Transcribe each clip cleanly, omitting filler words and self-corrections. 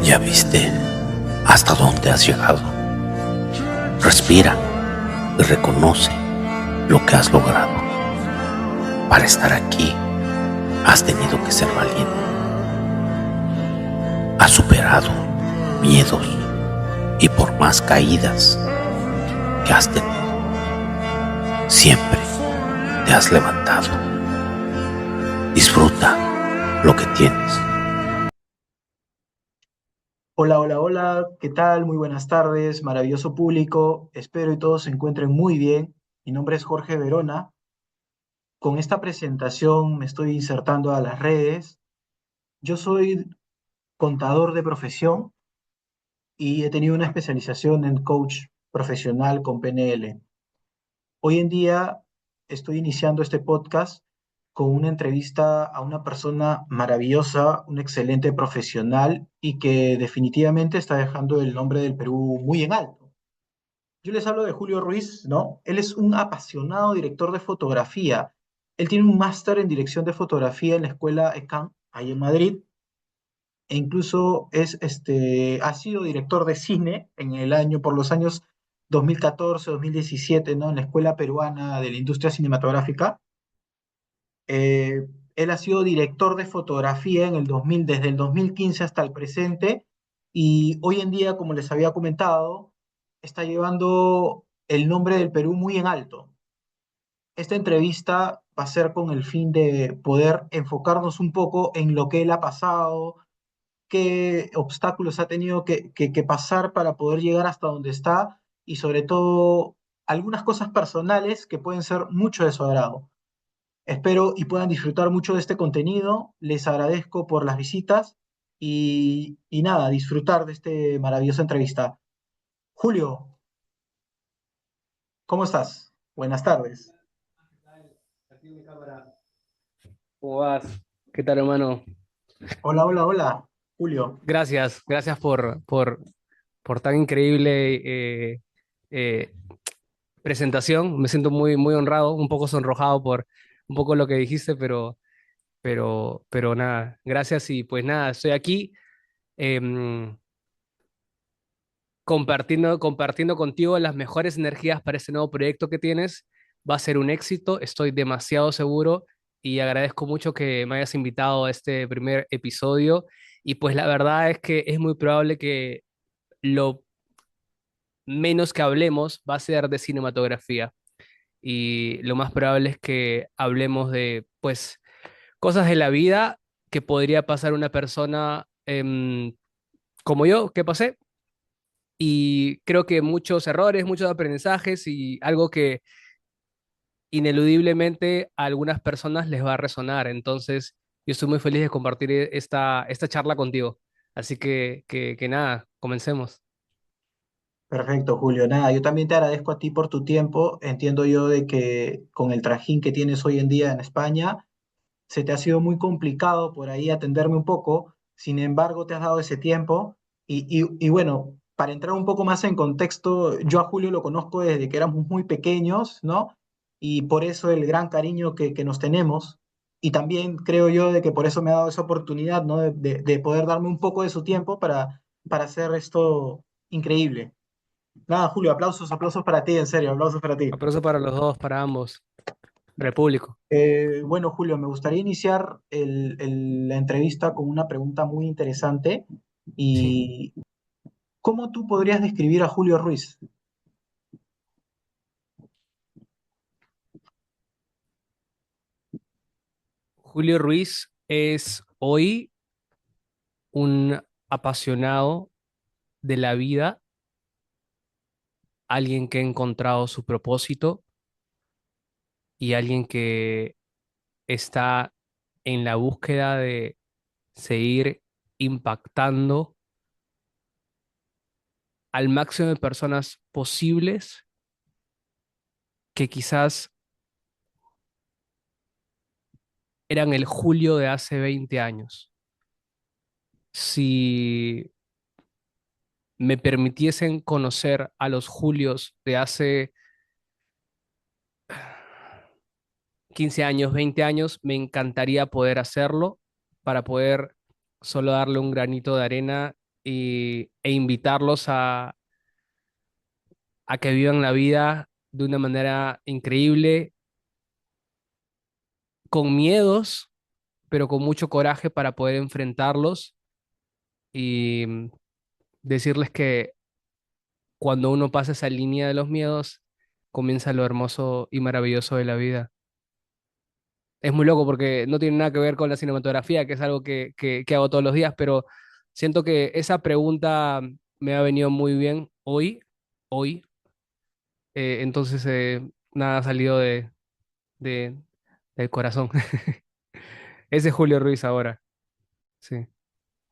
Ya viste hasta dónde has llegado. Respira y reconoce lo que has logrado. Para estar aquí, has tenido que ser valiente. Has superado miedos y por más caídas que has tenido, siempre te has levantado. Disfruta lo que tienes. Hola, hola, hola, ¿qué tal? Muy buenas tardes, maravilloso público. Espero y todos se encuentren muy bien. Mi nombre es Jorge Verona. Con esta presentación me estoy insertando a las redes. Yo soy contador de profesión y he tenido una especialización en coach profesional con PNL. Hoy en día estoy iniciando este podcast con una entrevista a una persona maravillosa, un excelente profesional y que definitivamente está dejando el nombre del Perú muy en alto. Yo les hablo de Julio Ruiz, ¿no? Él es un apasionado director de fotografía. Él tiene un máster en dirección de fotografía en la escuela ECAM, ahí en Madrid, e incluso ha sido director de cine por los años 2014, 2017, ¿no? En la Escuela Peruana de la Industria Cinematográfica. Él ha sido director de fotografía desde el 2015 hasta el presente, y hoy en día, como les había comentado, está llevando el nombre del Perú muy en alto. Esta entrevista va a ser con el fin de poder enfocarnos un poco en lo que él ha pasado, qué obstáculos ha tenido que pasar para poder llegar hasta donde está, y sobre todo algunas cosas personales que pueden ser mucho de su agrado. Espero y puedan disfrutar mucho de este contenido. Les agradezco por las visitas y nada, disfrutar de esta maravillosa entrevista. Julio, ¿cómo estás? Buenas tardes. ¿Cómo vas? ¿Qué tal, hermano? Hola, hola, hola, Julio. Gracias por tan increíble eh, presentación. Me siento muy honrado, un poco sonrojado por un poco lo que dijiste, pero nada, gracias y pues nada, estoy aquí em, compartiendo contigo las mejores energías para este nuevo proyecto que tienes. Va a ser un éxito, estoy demasiado seguro y agradezco mucho que me hayas invitado a este primer episodio. Y pues la verdad es que es muy probable que lo menos que hablemos va a ser de cinematografía. Y lo más probable es que hablemos de, pues, cosas de la vida que podría pasar una persona como yo, que pasé. Y creo que muchos errores, muchos aprendizajes y algo que ineludiblemente a algunas personas les va a resonar. Entonces, yo estoy muy feliz de compartir esta charla contigo. Así que nada, comencemos. Perfecto, Julio. Nada, yo también te agradezco a ti por tu tiempo. Entiendo yo de que con el trajín que tienes hoy en día en España, se te ha sido muy complicado por ahí atenderme un poco. Sin embargo, te has dado ese tiempo. Y bueno, para entrar un poco más en contexto, yo a Julio lo conozco desde que éramos muy pequeños, ¿no? Y por eso el gran cariño que nos tenemos. Y también creo yo de que por eso me ha dado esa oportunidad, ¿no? De poder darme un poco de su tiempo para hacer esto increíble. Nada, Julio, aplausos, aplausos para ti, en serio, aplausos para ti. Aplauso para los dos, para ambos. Repúblico. Bueno, Julio, me gustaría iniciar la entrevista con una pregunta muy interesante. Sí. ¿Y cómo tú podrías describir a Julio Ruiz? Julio Ruiz es hoy un apasionado de la vida, alguien que ha encontrado su propósito y alguien que está en la búsqueda de seguir impactando al máximo de personas posibles que quizás eran el Julio de hace 20 años. Si me permitiesen conocer a los Julios de hace 15 años, 20 años, me encantaría poder hacerlo para poder solo darle un granito de arena e invitarlos a que vivan la vida de una manera increíble, con miedos, pero con mucho coraje para poder enfrentarlos y decirles que cuando uno pasa esa línea de los miedos, comienza lo hermoso y maravilloso de la vida. Es muy loco porque no tiene nada que ver con la cinematografía, que es algo que hago todos los días, pero siento que esa pregunta me ha venido muy bien hoy. Entonces, nada ha salido de, del corazón. Ese es Julio Ruiz ahora, sí.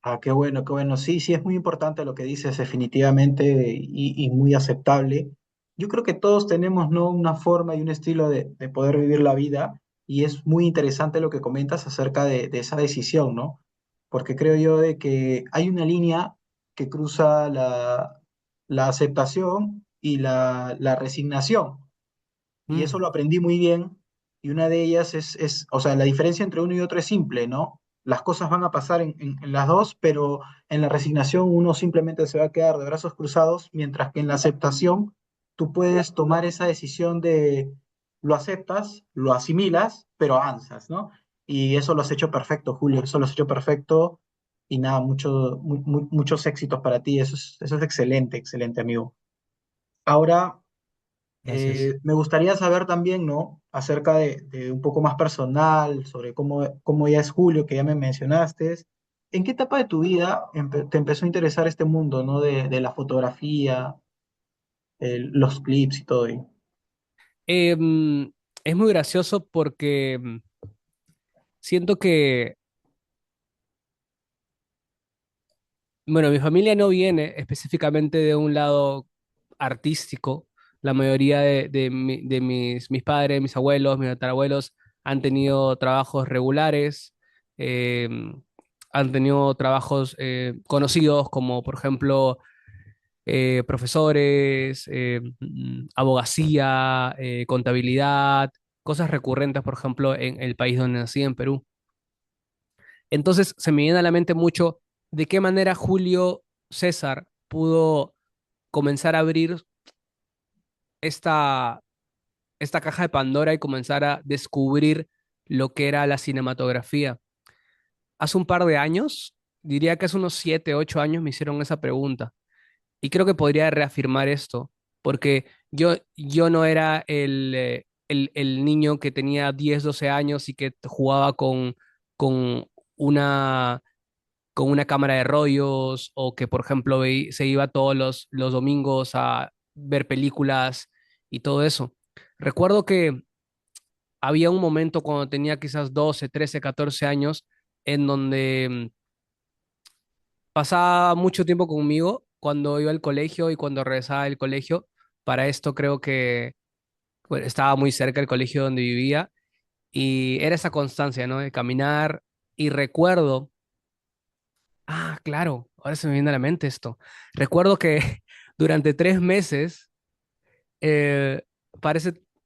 Ah, qué bueno, qué bueno. Sí, sí, es muy importante lo que dices, definitivamente, y muy aceptable. Yo creo que todos tenemos, ¿no?, una forma y un estilo de poder vivir la vida, y es muy interesante lo que comentas acerca de esa decisión, ¿no? Porque creo yo de que hay una línea que cruza la aceptación y la resignación. Y Mm, eso lo aprendí muy bien. Y una de ellas o sea, la diferencia entre uno y otro es simple, ¿no? Las cosas van a pasar en las dos, pero en la resignación uno simplemente se va a quedar de brazos cruzados, mientras que en la aceptación tú puedes tomar esa decisión de lo aceptas, lo asimilas, pero avanzas, ¿no? Y eso lo has hecho perfecto, Julio, eso lo has hecho perfecto. Y nada, muchos éxitos para ti, eso es excelente, excelente, amigo. Ahora, gracias. me gustaría saber también, ¿no?, acerca de un poco más personal, sobre cómo ya es Julio, que ya me mencionaste. ¿En qué etapa de tu vida te empezó a interesar este mundo, ¿no?, de la fotografía, los clips y todo ello? Es muy gracioso porque siento que, bueno, mi familia no viene específicamente de un lado artístico. La mayoría de mis padres, mis abuelos, mis tatarabuelos han tenido trabajos regulares, eh, han tenido trabajos conocidos como, por ejemplo, profesores, abogacía, contabilidad, cosas recurrentes, por ejemplo, en el país donde nací, en Perú. Entonces se me viene a la mente mucho de qué manera Julio César pudo comenzar a abrir esta, esta caja de Pandora y comenzar a descubrir lo que era la cinematografía. Hace un par de años, diría que hace unos 7, 8 años me hicieron esa pregunta. Y creo que podría reafirmar esto, porque yo no era el niño que tenía 10 12 años y que jugaba con una, con una cámara de rollos o que, por ejemplo, se iba todos los domingos a ver películas y todo eso. Recuerdo que había un momento cuando tenía quizás 12 13 14 años en donde pasaba mucho tiempo conmigo cuando iba al colegio y cuando regresaba del colegio. Para esto creo que bueno, estaba muy cerca del colegio donde vivía y era esa constancia, ¿no? De caminar y recuerdo, claro, ahora se me viene a la mente esto. Recuerdo que durante 3 meses, eh, para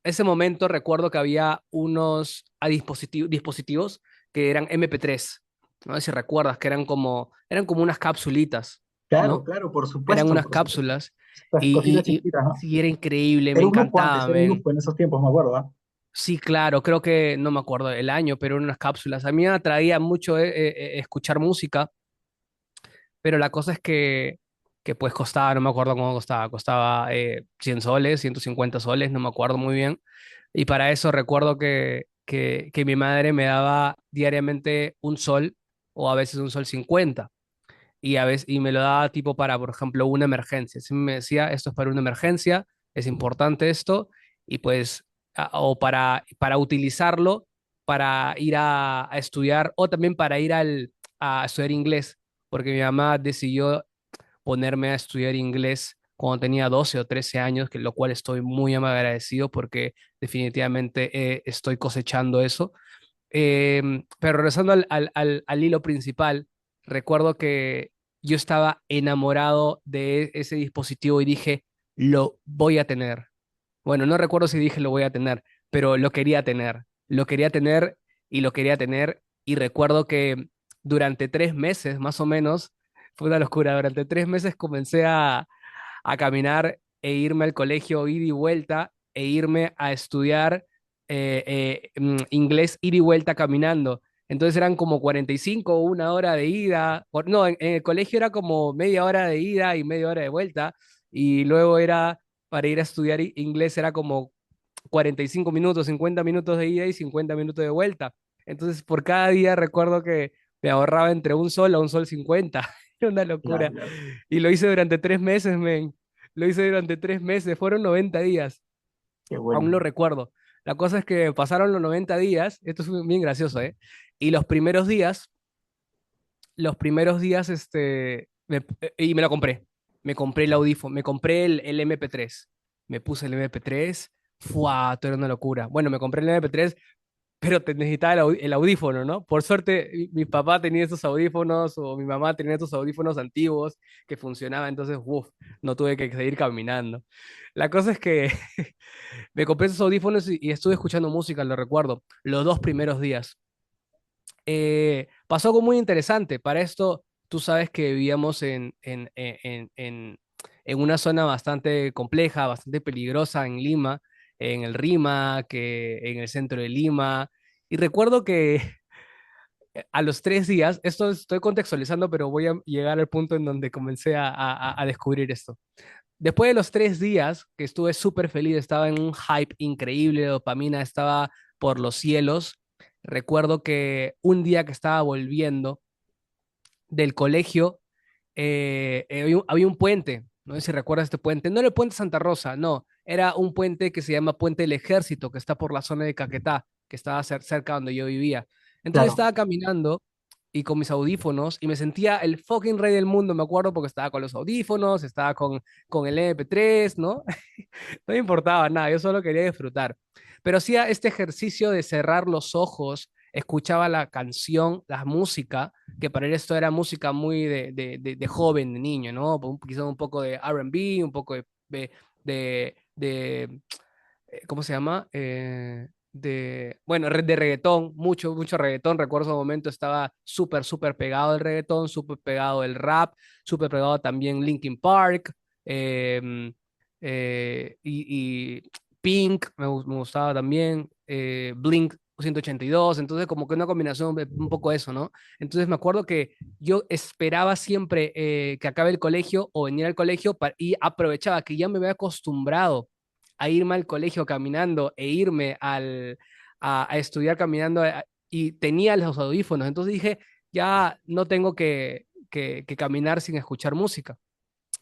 ese momento recuerdo que había unos dispositivos que eran MP3. No sé si recuerdas que eran como unas capsulitas, Claro, ¿no? claro, por Eran supuesto, unas por supuesto. cápsulas Estas cositas y chiquitas, ¿no? sí, era increíble, me encantaba, Era un men. lujo en esos tiempos, me acuerdo, ¿ah? Sí, claro, creo que no me acuerdo el año, pero eran unas cápsulas. A mí me atraía mucho escuchar música, pero la cosa es que pues costaba, no me acuerdo cómo costaba 100 soles, 150 soles, no me acuerdo muy bien. Y para eso recuerdo que mi madre me daba diariamente un sol o a veces un sol 50 y me lo daba tipo para, por ejemplo, una emergencia. Si me decía, esto es para una emergencia, es importante esto, y pues, o para utilizarlo para ir a estudiar, o también para ir a estudiar inglés, porque mi mamá decidió ponerme a estudiar inglés cuando tenía 12 o 13 años, que lo cual estoy muy agradecido porque definitivamente estoy cosechando eso. Pero regresando al hilo principal, recuerdo que yo estaba enamorado de ese dispositivo y dije, lo voy a tener. Bueno, no recuerdo si dije lo voy a tener, pero lo quería tener. Lo quería tener y lo quería tener. Y recuerdo que durante 3 meses, más o menos, Fue una locura. Durante 3 meses comencé a caminar e irme al colegio, ida y vuelta, e irme a estudiar inglés, ida y vuelta caminando. Entonces eran como 45 o una hora de ida. No, en el colegio era como media hora de ida y media hora de vuelta. Y luego era para ir a estudiar inglés, era como 45 minutos, 50 minutos de ida y 50 minutos de vuelta. Entonces, por cada día recuerdo que me ahorraba entre un sol a un sol 50. Era una Claro, locura. claro. Y lo hice durante 3 meses, men. Lo hice durante 3 meses. Fueron 90 días. Qué Aún lo bueno. recuerdo. La cosa es que pasaron los 90 días. Esto es bien gracioso, ¿eh? Y los primeros días, y me lo compré. Me compré el audífono, me compré el MP3. Me puse el MP3. ¡Fua! Todo era una locura. Bueno, me compré el MP3, pero necesitaba el audífono, ¿no? Por suerte, mi papá tenía esos audífonos o mi mamá tenía estos audífonos antiguos que funcionaban, entonces, uff, no tuve que seguir caminando. La cosa es que me compré esos audífonos y estuve escuchando música, lo recuerdo, los 2 primeros días. Pasó algo muy interesante. Para esto, tú sabes que vivíamos en una zona bastante compleja, bastante peligrosa en Lima, en el Rima, que en el centro de Lima. Y recuerdo que a los 3 días, esto estoy contextualizando, pero voy a llegar al punto en donde comencé a descubrir esto. Después de los 3 días, que estuve súper feliz, estaba en un hype increíble, de dopamina estaba por los cielos. Recuerdo que un día que estaba volviendo del colegio, había un puente, no sé si recuerdas este puente, no era el puente Santa Rosa, no, era un puente que se llama Puente del Ejército, que está por la zona de Caquetá, que estaba cerca donde yo vivía. Entonces Claro. estaba caminando y con mis audífonos y me sentía el fucking rey del mundo, me acuerdo, porque estaba con los audífonos, estaba con el MP3, ¿no? No me importaba nada, yo solo quería disfrutar. Pero hacía este ejercicio de cerrar los ojos, escuchaba la canción, la música, que para él esto era música muy de joven, de niño, ¿no? Quizás un poco de R&B, un poco de, ¿cómo se llama? Bueno, de reggaetón, mucho, mucho reggaetón. Recuerdo un momento estaba súper, súper pegado el reggaetón, súper pegado el rap, súper pegado también Linkin Park, em, y Pink me gustaba también, Blink 182, entonces como que una combinación de un poco eso, ¿no? Entonces me acuerdo que yo esperaba siempre que acabe el colegio o venir al colegio y aprovechaba que ya me había acostumbrado a irme al colegio caminando e irme a estudiar caminando, y tenía los audífonos. Entonces dije, ya no tengo que caminar sin escuchar música.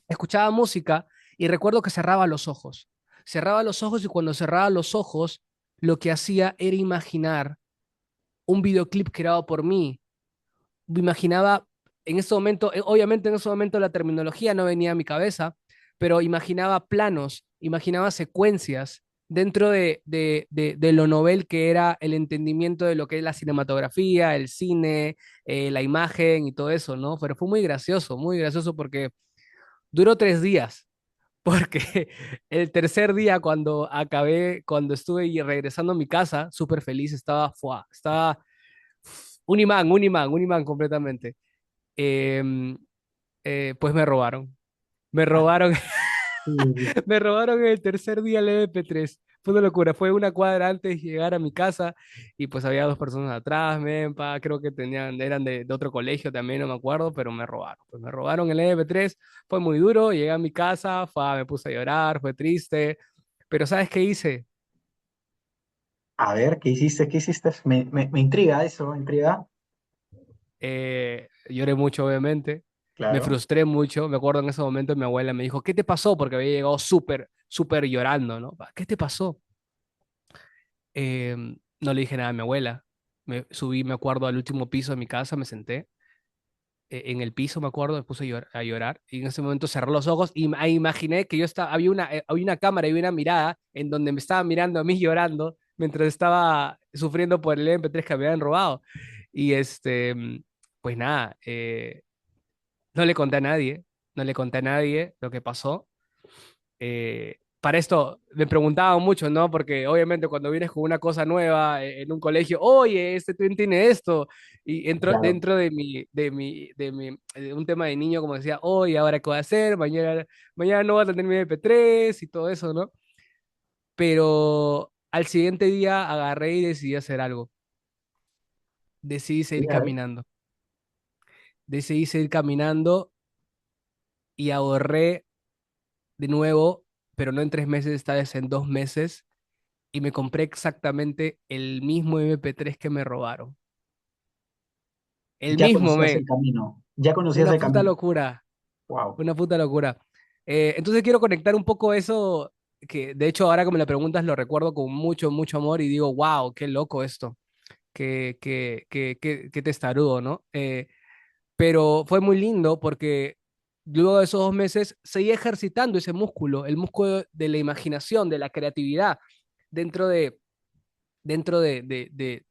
Escuchaba música y recuerdo que cerraba los ojos. Cerraba los ojos y cuando cerraba los ojos, lo que hacía era imaginar un videoclip creado por mí. Me imaginaba en ese momento, obviamente en ese momento la terminología no venía a mi cabeza, pero imaginaba planos, imaginaba secuencias dentro de lo novel que era el entendimiento de lo que es la cinematografía, el cine, la imagen y todo eso, ¿no? Pero fue muy gracioso porque duró 3 días, porque el tercer día cuando acabé, cuando estuve regresando a mi casa, súper feliz, estaba un imán completamente. Em, pues me robaron. Me Ah, robaron, sí. me robaron el tercer día el MP3. Fue una locura, fue una cuadra antes de llegar a mi casa y pues había dos personas atrás, creo que eran de otro colegio también, no me acuerdo, pero me robaron. Pues me robaron el MP3, fue muy duro, llegué a mi casa, me puse a llorar, fue triste, pero ¿sabes qué hice? A ver, ¿qué hiciste? ¿Qué hiciste? Me intriga eso, me intriga. Lloré mucho, obviamente. Me Claro. frustré mucho. Me acuerdo en ese momento mi abuela me dijo, ¿qué te pasó? Porque había llegado súper, súper llorando, ¿no? ¿Qué te pasó? No le dije nada a mi abuela. Me subí, me acuerdo, al último piso de mi casa, me senté en el piso, me acuerdo, me puse a llorar. Y en ese momento cerré los ojos y imaginé que había una cámara y una mirada en donde me estaba mirando a mí llorando mientras estaba sufriendo por el MP3 que me habían robado. Y pues nada, no le conté a nadie, no le conté a nadie lo que pasó. para esto me preguntaban mucho, ¿no? Porque obviamente cuando vienes con una cosa nueva en un colegio, oye, este tú tiene esto, y entro Claro, dentro de un tema de niño, como decía, oye, ¿ahora qué voy a hacer? Mañana no voy a tener mi MP3 y todo eso, ¿no? Pero al siguiente día agarré y decidí hacer algo. Decidí seguir ya, caminando. Decidí seguir caminando y ahorré de nuevo, pero no en 3 meses, esta vez en 2 meses, y me compré exactamente el mismo MP3 que me robaron. El ya mismo, conocías el men. camino, ya conocías Una el puta camino. locura, Wow. una puta locura. Entonces quiero conectar un poco eso, que de hecho ahora que me lo preguntas lo recuerdo con mucho, mucho amor y digo, wow, qué loco esto, qué testarudo, ¿no? Pero fue muy lindo porque luego de esos 2 meses seguí ejercitando ese músculo, el músculo de la imaginación, de la creatividad, dentro de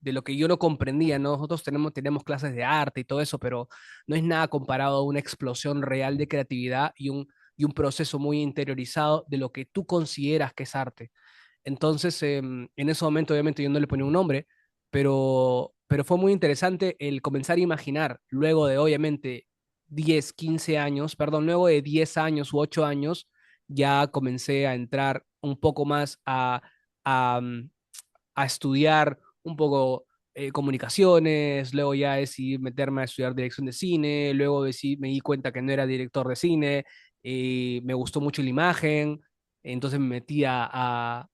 lo que yo no comprendía, ¿no? Nosotros tenemos clases de arte y todo eso, pero no es nada comparado a una explosión real de creatividad y un proceso muy interiorizado de lo que tú consideras que es arte. Entonces, en ese momento, obviamente, yo no le ponía un nombre, pero fue muy interesante el comenzar a imaginar, luego de, obviamente, 10 15 años, perdón, luego de 10 años u 8 años, ya comencé a entrar un poco más a, a estudiar un poco comunicaciones, luego ya decidí meterme a estudiar dirección de cine, luego me di cuenta que no era director de cine, y me gustó mucho la imagen, entonces me metí a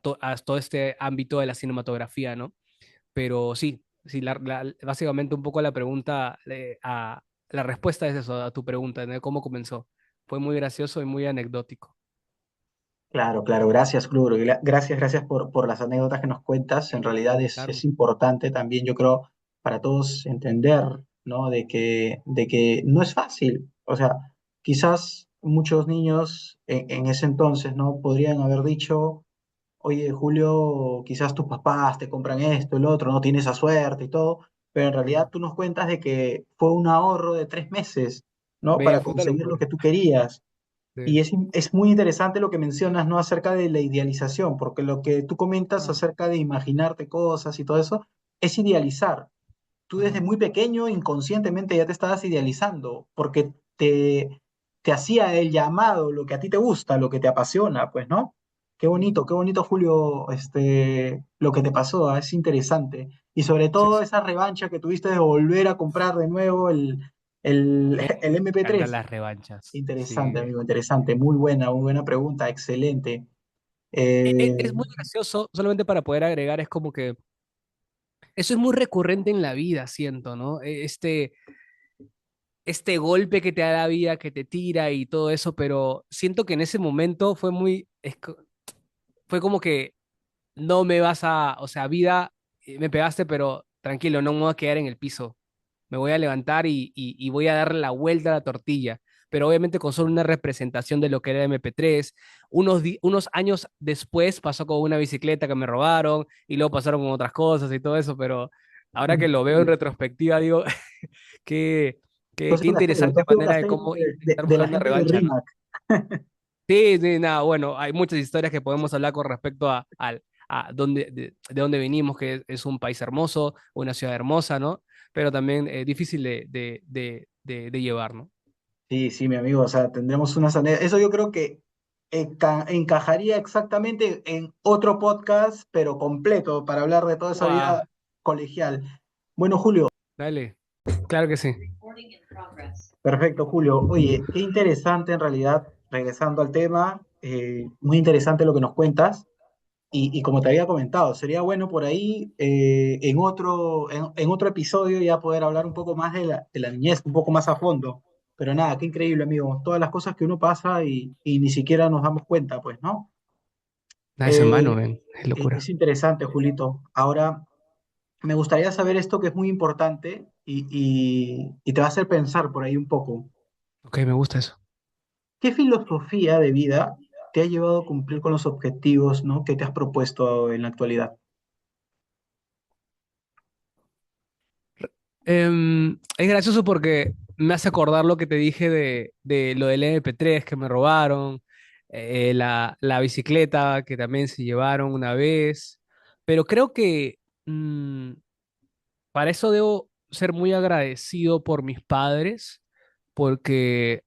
todo este ámbito de la cinematografía, ¿no? Pero sí, sí, básicamente un poco la pregunta, la respuesta es eso, a tu pregunta, ¿no? De cómo comenzó. Fue muy gracioso y muy anecdótico. Claro, claro, gracias, Club. Gracias, gracias por las anécdotas que nos cuentas. En realidad es Claro. importante también, yo creo, para todos entender, ¿no? De que no es fácil. O sea, quizás muchos niños en ese entonces, ¿no? Podrían haber dicho, oye, Julio, quizás tus papás te compran esto, el otro, no tienes esa suerte y todo, pero en realidad tú nos cuentas de que fue un ahorro de 3 meses, ¿no? Ve, Para puta conseguir lo locura. que tú querías. Sí. Y es muy interesante lo que mencionas, ¿no? Acerca de la idealización, porque lo que tú comentas Ah, acerca de imaginarte cosas y todo eso, es idealizar. Tú desde ajá. muy pequeño inconscientemente ya te estabas idealizando, porque te hacía el llamado, lo que a ti te gusta, lo que te apasiona, pues, ¿no? Qué bonito, Julio, lo que te pasó, es interesante. Y sobre Sí, todo sí. esa revancha que tuviste de volver a comprar de nuevo el, Me el encantan MP3. las revanchas. Interesante, Sí. amigo, interesante. Muy buena pregunta, excelente. Es muy gracioso, solamente para poder agregar, es como que eso es muy recurrente en la vida, siento, ¿no? Este golpe que te da la vida, que te tira y todo eso, pero siento que en ese momento fue como que no me vas a, o sea, vida, me pegaste, pero tranquilo, no me voy a quedar en el piso. Me voy a levantar y voy a darle la vuelta a la tortilla. Pero obviamente con solo una representación de lo que era MP3. Unos años después pasó con una bicicleta que me robaron y luego pasaron con otras cosas y todo eso, pero ahora que lo veo en retrospectiva, digo, qué, Tú has qué sido castellano, tú interesante has sido manera de castellano cómo intentar de buscar la una gente de revancha, ¿no? RIMAC. Sí, sí, nada, bueno, hay muchas historias que podemos hablar con respecto a de dónde venimos, que es un país hermoso, una ciudad hermosa, ¿no? Pero también difícil de llevar, ¿no? Sí, sí, mi amigo, o sea, tendremos unas anécdotas. Eso yo creo que encajaría exactamente en otro podcast, pero completo, para hablar de toda esa vida Guau, colegial. Bueno, Julio, dale, claro que sí. perfecto, Julio. Oye, qué interesante en realidad, regresando al tema, muy interesante lo que nos cuentas. Y como te había comentado, sería bueno por ahí en otro episodio ya poder hablar un poco más de la niñez, un poco más a fondo. Pero nada, qué increíble, amigo. Todas las cosas que uno pasa y ni siquiera nos damos cuenta, pues, ¿no? Nada es en vano, Eh, ven, es locura. es interesante, Julito. Ahora, me gustaría saber esto que es muy importante y te va a hacer pensar por ahí un poco. Ok, me gusta eso. ¿Qué filosofía de vida te ha llevado a cumplir con los objetivos, ¿no? que te has propuesto en la actualidad? Es gracioso porque me hace acordar lo que te dije de lo del MP3 que me robaron. la bicicleta que también se llevaron una vez, pero creo que mm, para eso debo ser muy agradecido por mis padres, porque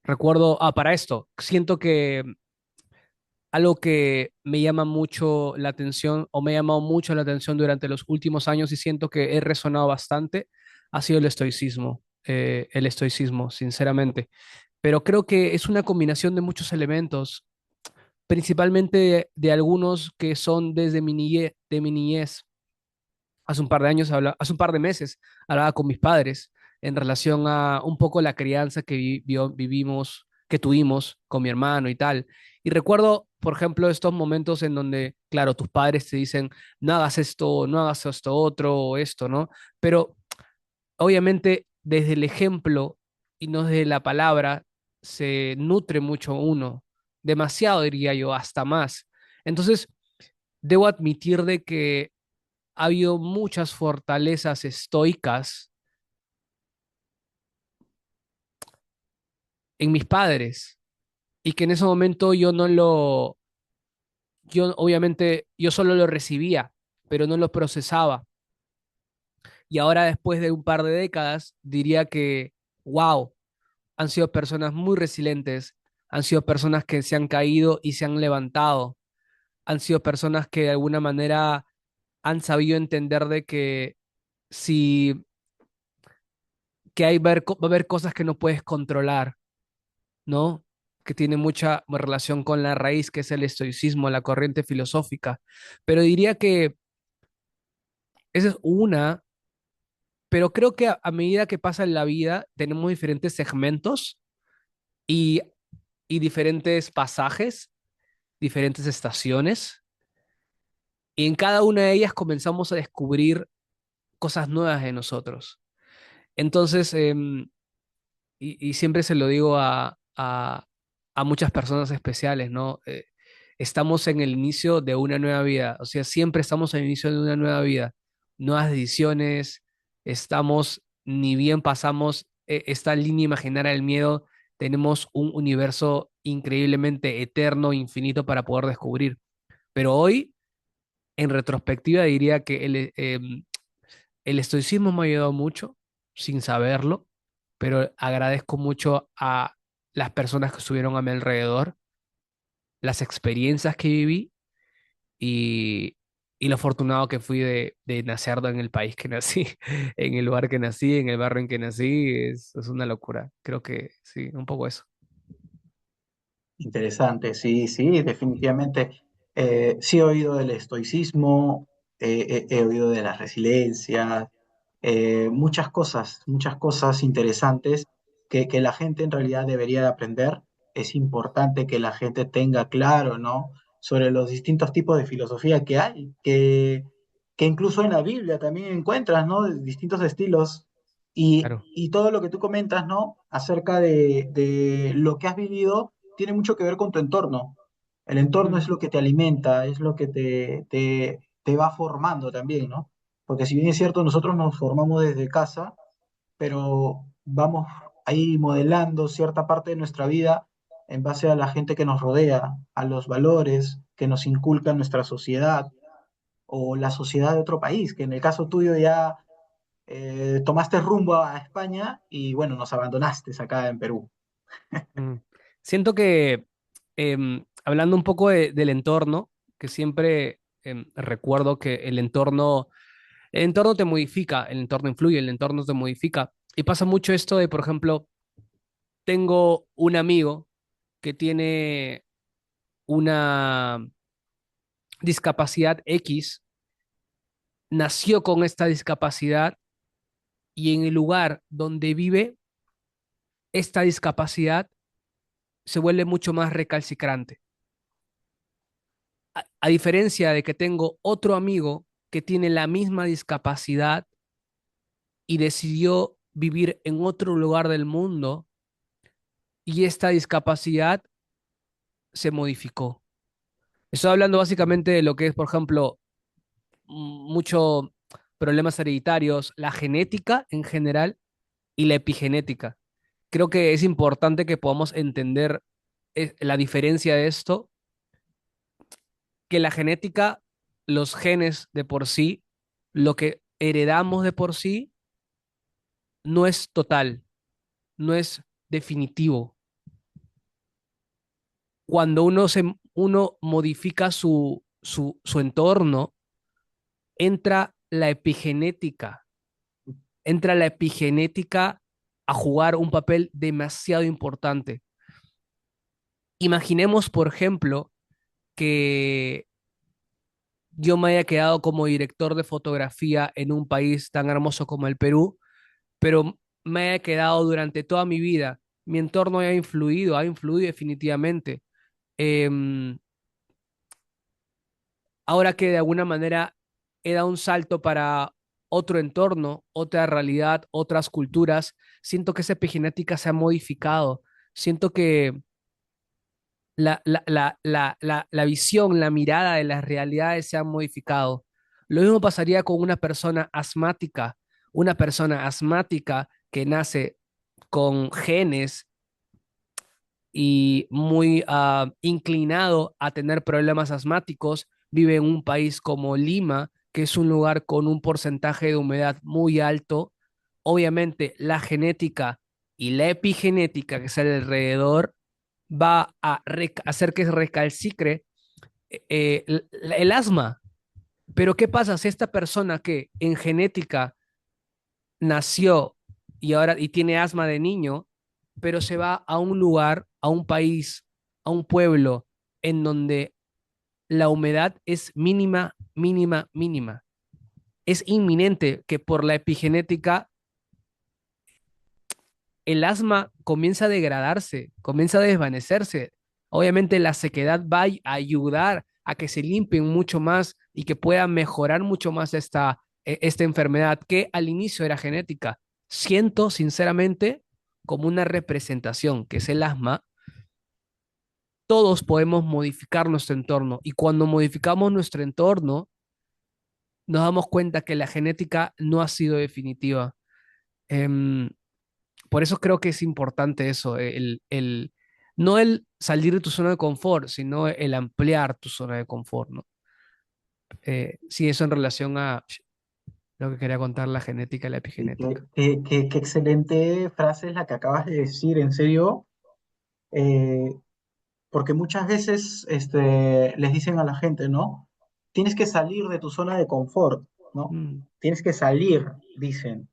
recuerdo, para esto, siento que algo que me llama mucho la atención o me ha llamado mucho la atención durante los últimos años y siento que he resonado bastante ha sido el estoicismo, sinceramente. Pero creo que es una combinación de muchos elementos, principalmente de algunos que son desde de mi niñez. Hace un par de años, hace un par de meses, hablaba con mis padres en relación a un poco la crianza que vivimos, que tuvimos con mi hermano y tal. Y recuerdo, por ejemplo, estos momentos en donde, claro, tus padres te dicen, no hagas esto, no hagas esto otro, o esto, ¿no? Pero obviamente desde el ejemplo y no desde la palabra se nutre mucho uno, demasiado diría yo, hasta más. Entonces, debo admitir de que ha habido muchas fortalezas estoicas en mis padres y que en ese momento yo obviamente, yo solo lo recibía, pero no lo procesaba. Y ahora después de un par de décadas, diría que, wow, han sido personas muy resilientes, han sido personas que se han caído y se han levantado, han sido personas que de alguna manera han sabido entender de que si que va a haber cosas que no puedes controlar, ¿no? Que tiene mucha relación con la raíz, que es el estoicismo, la corriente filosófica. Pero diría que esa es una, pero creo que a medida que pasa en la vida, tenemos diferentes segmentos y, y diferentes pasajes, diferentes estaciones, y en cada una de ellas comenzamos a descubrir cosas nuevas de nosotros. Entonces, y siempre se lo digo a muchas personas especiales, ¿no? Estamos en el inicio de una nueva vida, o sea, siempre estamos en el inicio de una nueva vida, nuevas decisiones, estamos, ni bien pasamos esta línea imaginaria del miedo, tenemos un universo increíblemente eterno, infinito para poder descubrir. Pero hoy, en retrospectiva, diría que el estoicismo me ha ayudado mucho, sin saberlo, pero agradezco mucho a las personas que estuvieron a mi alrededor, las experiencias que viví y, y lo afortunado que fui de nacer en el país que nací, en el lugar que nací, en el barrio en que nací, es una locura. Creo que sí, un poco eso. Interesante, sí, sí, definitivamente. Sí he oído del estoicismo, he oído de la resiliencia, muchas cosas interesantes que la gente en realidad debería de aprender. Es importante que la gente tenga claro, ¿no? Sobre los distintos tipos de filosofía que hay, que incluso en la Biblia también encuentras, ¿no? De distintos estilos. Claro. Y todo lo que tú comentas, ¿no? Acerca de lo que has vivido tiene mucho que ver con tu entorno. El entorno Mm, es lo que te alimenta, es lo que te va formando también, ¿no? Porque si bien es cierto, nosotros nos formamos desde casa, pero vamos ahí modelando cierta parte de nuestra vida en base a la gente que nos rodea, a los valores que nos inculca nuestra sociedad o la sociedad de otro país, que en el caso tuyo ya tomaste rumbo a España y bueno, nos abandonaste acá en Perú. mm. Siento que, hablando un poco del entorno, que siempre recuerdo que el entorno te modifica, el entorno influye, el entorno te modifica. Y pasa mucho esto de, por ejemplo, tengo un amigo que tiene una discapacidad X, nació con esta discapacidad y en el lugar donde vive, esta discapacidad se vuelve mucho más recalcitrante. A diferencia de que tengo otro amigo que tiene la misma discapacidad y decidió vivir en otro lugar del mundo y esta discapacidad se modificó. Estoy hablando básicamente de lo que es, por ejemplo, mucho problemas hereditarios, la genética en general y la epigenética. Creo que es importante que podamos entender la diferencia de esto, que la genética, los genes de por sí, lo que heredamos de por sí, no es total, no es definitivo. Cuando uno modifica su entorno, entra la epigenética, entra la epigenética a jugar un papel demasiado importante. Imaginemos, por ejemplo, que yo me haya quedado como director de fotografía en un país tan hermoso como el Perú, pero me haya quedado durante toda mi vida. Mi entorno ha influido definitivamente. Em, Ahora que de alguna manera he dado un salto para otro entorno, otra realidad, otras culturas, siento que esa epigenética se ha modificado. Siento que la visión, la mirada de las realidades se han modificado. Lo mismo pasaría con una persona asmática que nace con genes y muy inclinado a tener problemas asmáticos, vive en un país como Lima, que es un lugar con un porcentaje de humedad muy alto. Obviamente, la genética y la epigenética, que es el alrededor, va a hacer que recalcicre el asma. Pero ¿qué pasa si esta persona que en genética nació y tiene asma de niño, pero se va a un lugar, a un país, a un pueblo en donde la humedad es mínima, mínima, mínima? Es inminente que por la epigenética el asma comienza a degradarse, comienza a desvanecerse. Obviamente la sequedad va a ayudar a que se limpien mucho más y que pueda mejorar mucho más esta enfermedad que al inicio era genética. Siento sinceramente como una representación, que es el asma. Todos podemos modificar nuestro entorno y cuando modificamos nuestro entorno nos damos cuenta que la genética no ha sido definitiva. Em, por eso creo que es importante eso, no el salir de tu zona de confort, sino el ampliar tu zona de confort, ¿no? Sí, eso en relación a lo que quería contar, la genética y la Y epigenética. qué excelente frase es la que acabas de decir, en serio, eh, porque muchas veces les dicen a la gente, ¿no? Tienes que salir de tu zona de confort, ¿no? Mm, Tienes que salir, dicen,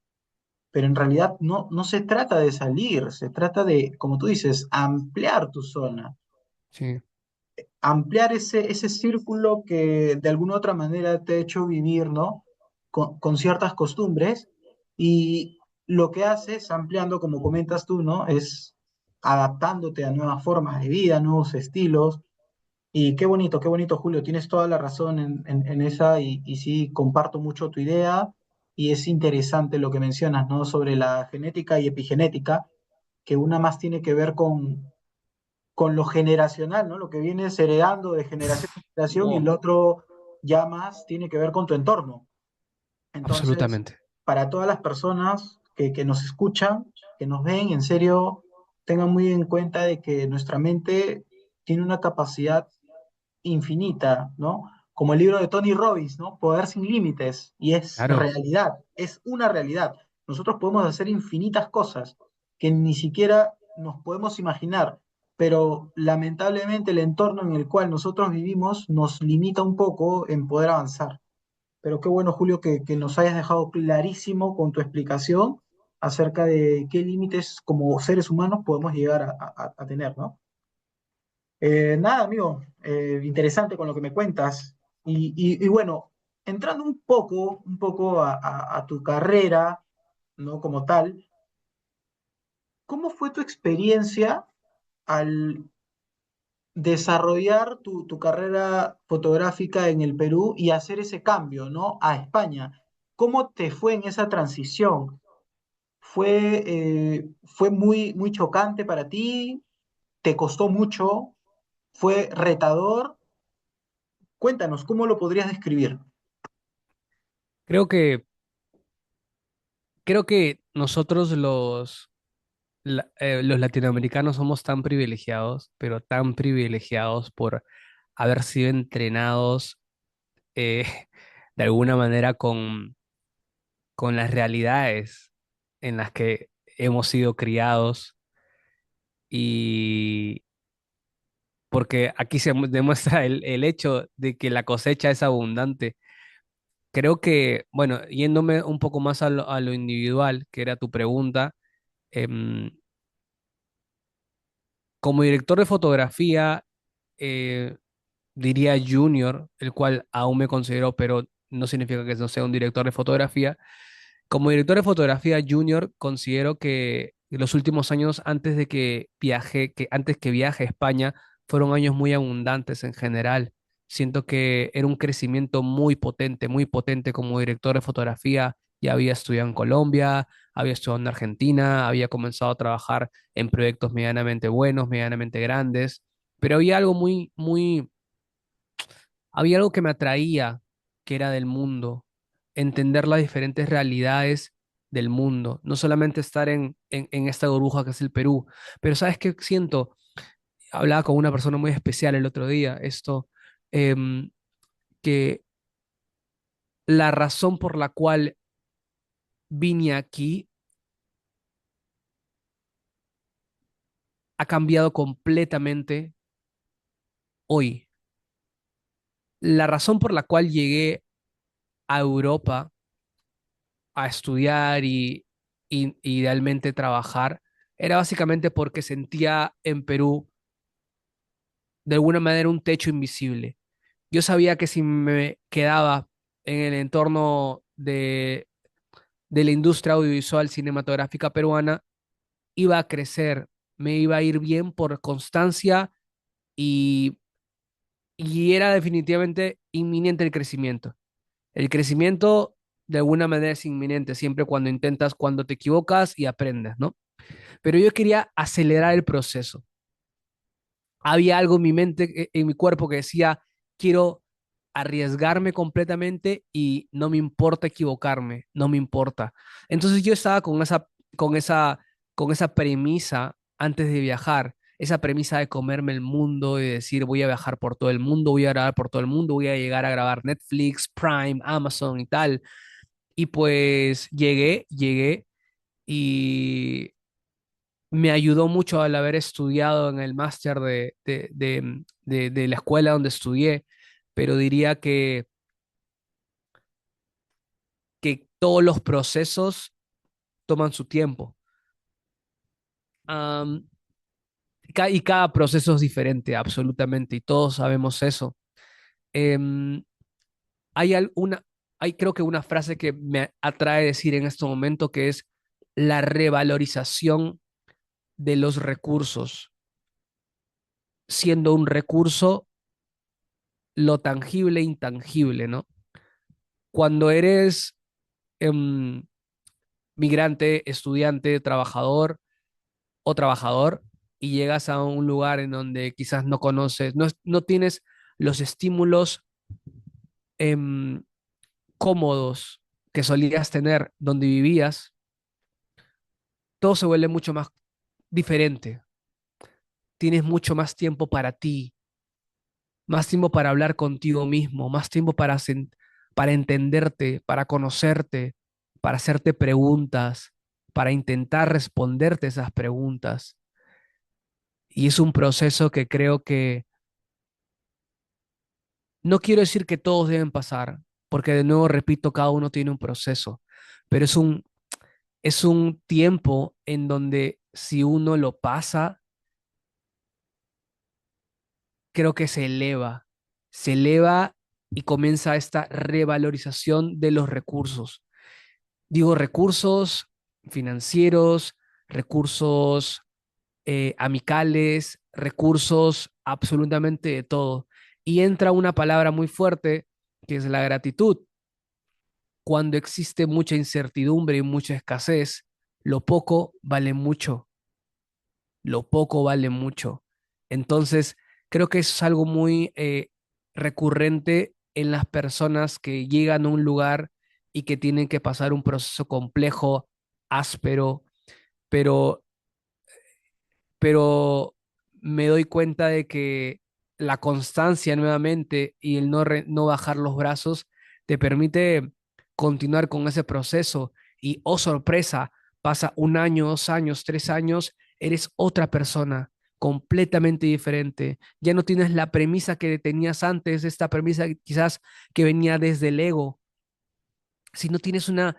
pero en realidad no se trata de salir, se trata de, como tú dices, ampliar tu zona, sí, ampliar ese círculo que de alguna u otra manera te ha hecho vivir, ¿no? Con ciertas costumbres y lo que haces ampliando, como comentas tú, ¿no? Es adaptándote a nuevas formas de vida, nuevos estilos. Y qué bonito, Julio, tienes toda la razón en esa y sí, comparto mucho tu idea y es interesante lo que mencionas, ¿no? Sobre la genética y epigenética, que una más tiene que ver con lo generacional, ¿no? Lo que vienes heredando de generación en generación y el otro ya más tiene que ver con tu entorno. Entonces, absolutamente. para todas las personas que nos escuchan, que nos ven, en serio, tengan muy en cuenta de que nuestra mente tiene una capacidad infinita, ¿no? Como el libro de Tony Robbins, ¿no? Poder sin límites. Y es Claro, realidad, es una realidad. Nosotros podemos hacer infinitas cosas que ni siquiera nos podemos imaginar, pero lamentablemente el entorno en el cual nosotros vivimos nos limita un poco en poder avanzar. Pero qué bueno, Julio, que nos hayas dejado clarísimo con tu explicación acerca de qué límites como seres humanos podemos llegar a tener, ¿no? Nada, amigo, interesante con lo que me cuentas. Y bueno, entrando un poco a tu carrera, ¿no? Como tal, ¿cómo fue tu experiencia al desarrollar tu carrera fotográfica en el Perú y hacer ese cambio, ¿no? A España. ¿Cómo te fue en esa transición? ¿Fue muy chocante para ti? ¿Te costó mucho? ¿Fue retador? Cuéntanos, ¿cómo lo podrías describir? creo que, creo que nosotros los latinoamericanos somos tan privilegiados, pero tan privilegiados por haber sido entrenados eh, de alguna manera con las realidades en las que hemos sido criados y porque aquí demuestra el hecho de que la cosecha es abundante. Creo que, bueno, yéndome un poco más a lo individual, que era tu pregunta, em, como director de fotografía, eh, diría junior, el cual aún me considero, pero no significa que no sea un director de fotografía. Como director de fotografía junior, considero que los últimos años antes que viaje a España, fueron años muy abundantes en general. Siento que era un crecimiento muy potente como director de fotografía. Ya había estudiado en Colombia, había estudiado en Argentina, había comenzado a trabajar en proyectos medianamente buenos, medianamente grandes, pero había algo que me atraía, que era del mundo, entender las diferentes realidades del mundo, no solamente estar en esta burbuja que es el Perú, pero ¿sabes qué siento? Hablaba con una persona muy especial el otro día, em, que la razón por la cual vine aquí ha cambiado completamente hoy. La razón por la cual llegué a Europa a estudiar y idealmente trabajar, era básicamente porque sentía en Perú de alguna manera un techo invisible. Yo sabía que si me quedaba en el entorno de la industria audiovisual cinematográfica peruana, iba a crecer, me iba a ir bien por constancia y, y era definitivamente inminente el crecimiento. El crecimiento de alguna manera es inminente, siempre cuando intentas, cuando te equivocas y aprendes, ¿no? Pero yo quería acelerar el proceso. Había algo en mi mente, en mi cuerpo que decía, quiero arriesgarme completamente y no me importa equivocarme, no me importa. Entonces yo estaba con esa, con esa premisa antes de viajar, esa premisa de comerme el mundo y decir, voy a viajar por todo el mundo, voy a grabar por todo el mundo, voy a llegar a grabar Netflix, Prime, Amazon y tal. Y pues llegué y me ayudó mucho al haber estudiado en el máster de la escuela donde estudié, pero diría que todos los procesos toman su tiempo. Am, y cada proceso es diferente, absolutamente, y todos sabemos eso. Em, hay alguna, hay creo que una frase que me atrae decir en este momento que es la revalorización de los recursos, siendo un recurso lo tangible e intangible, ¿no? Cuando eres em, migrante, estudiante, trabajador o trabajador y llegas a un lugar en donde quizás no conoces, no tienes los estímulos em, cómodos que solías tener donde vivías, todo se vuelve mucho más diferente. Tienes mucho más tiempo para ti, más tiempo para hablar contigo mismo, más tiempo para entenderte, para conocerte, para hacerte preguntas, para intentar responderte esas preguntas. Y es un proceso que creo que no quiero decir que todos deben pasar, porque de nuevo repito, cada uno tiene un proceso, pero es un tiempo en donde si uno lo pasa, creo que se eleva y comienza esta revalorización de los recursos. Digo recursos financieros, recursos amicales, recursos absolutamente de todo. Y entra una palabra muy fuerte que es la gratitud. Cuando existe mucha incertidumbre y mucha escasez, lo poco vale mucho, lo poco vale mucho. Entonces, creo que eso es algo muy recurrente en las personas que llegan a un lugar y que tienen que pasar un proceso complejo, áspero, pero pero me doy cuenta de que la constancia nuevamente y el no bajar los brazos te permite continuar con ese proceso y, oh sorpresa, pasa un año, 2 años, 3 años, eres otra persona completamente diferente. Ya no tienes la premisa que tenías antes, esta premisa quizás que venía desde el ego, sino tienes una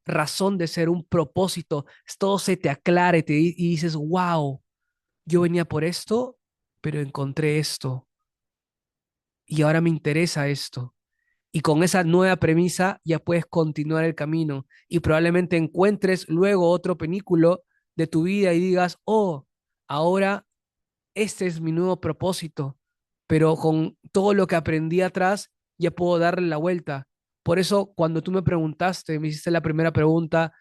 razón de ser, un propósito, todo se te aclara y dices, wow, yo venía por esto, pero encontré esto y ahora me interesa esto. Y con esa nueva premisa ya puedes continuar el camino y probablemente encuentres luego otro penículo de tu vida y digas, oh, ahora este es mi nuevo propósito, pero con todo lo que aprendí atrás ya puedo darle la vuelta. Por eso, cuando tú me preguntaste, me hiciste la primera pregunta,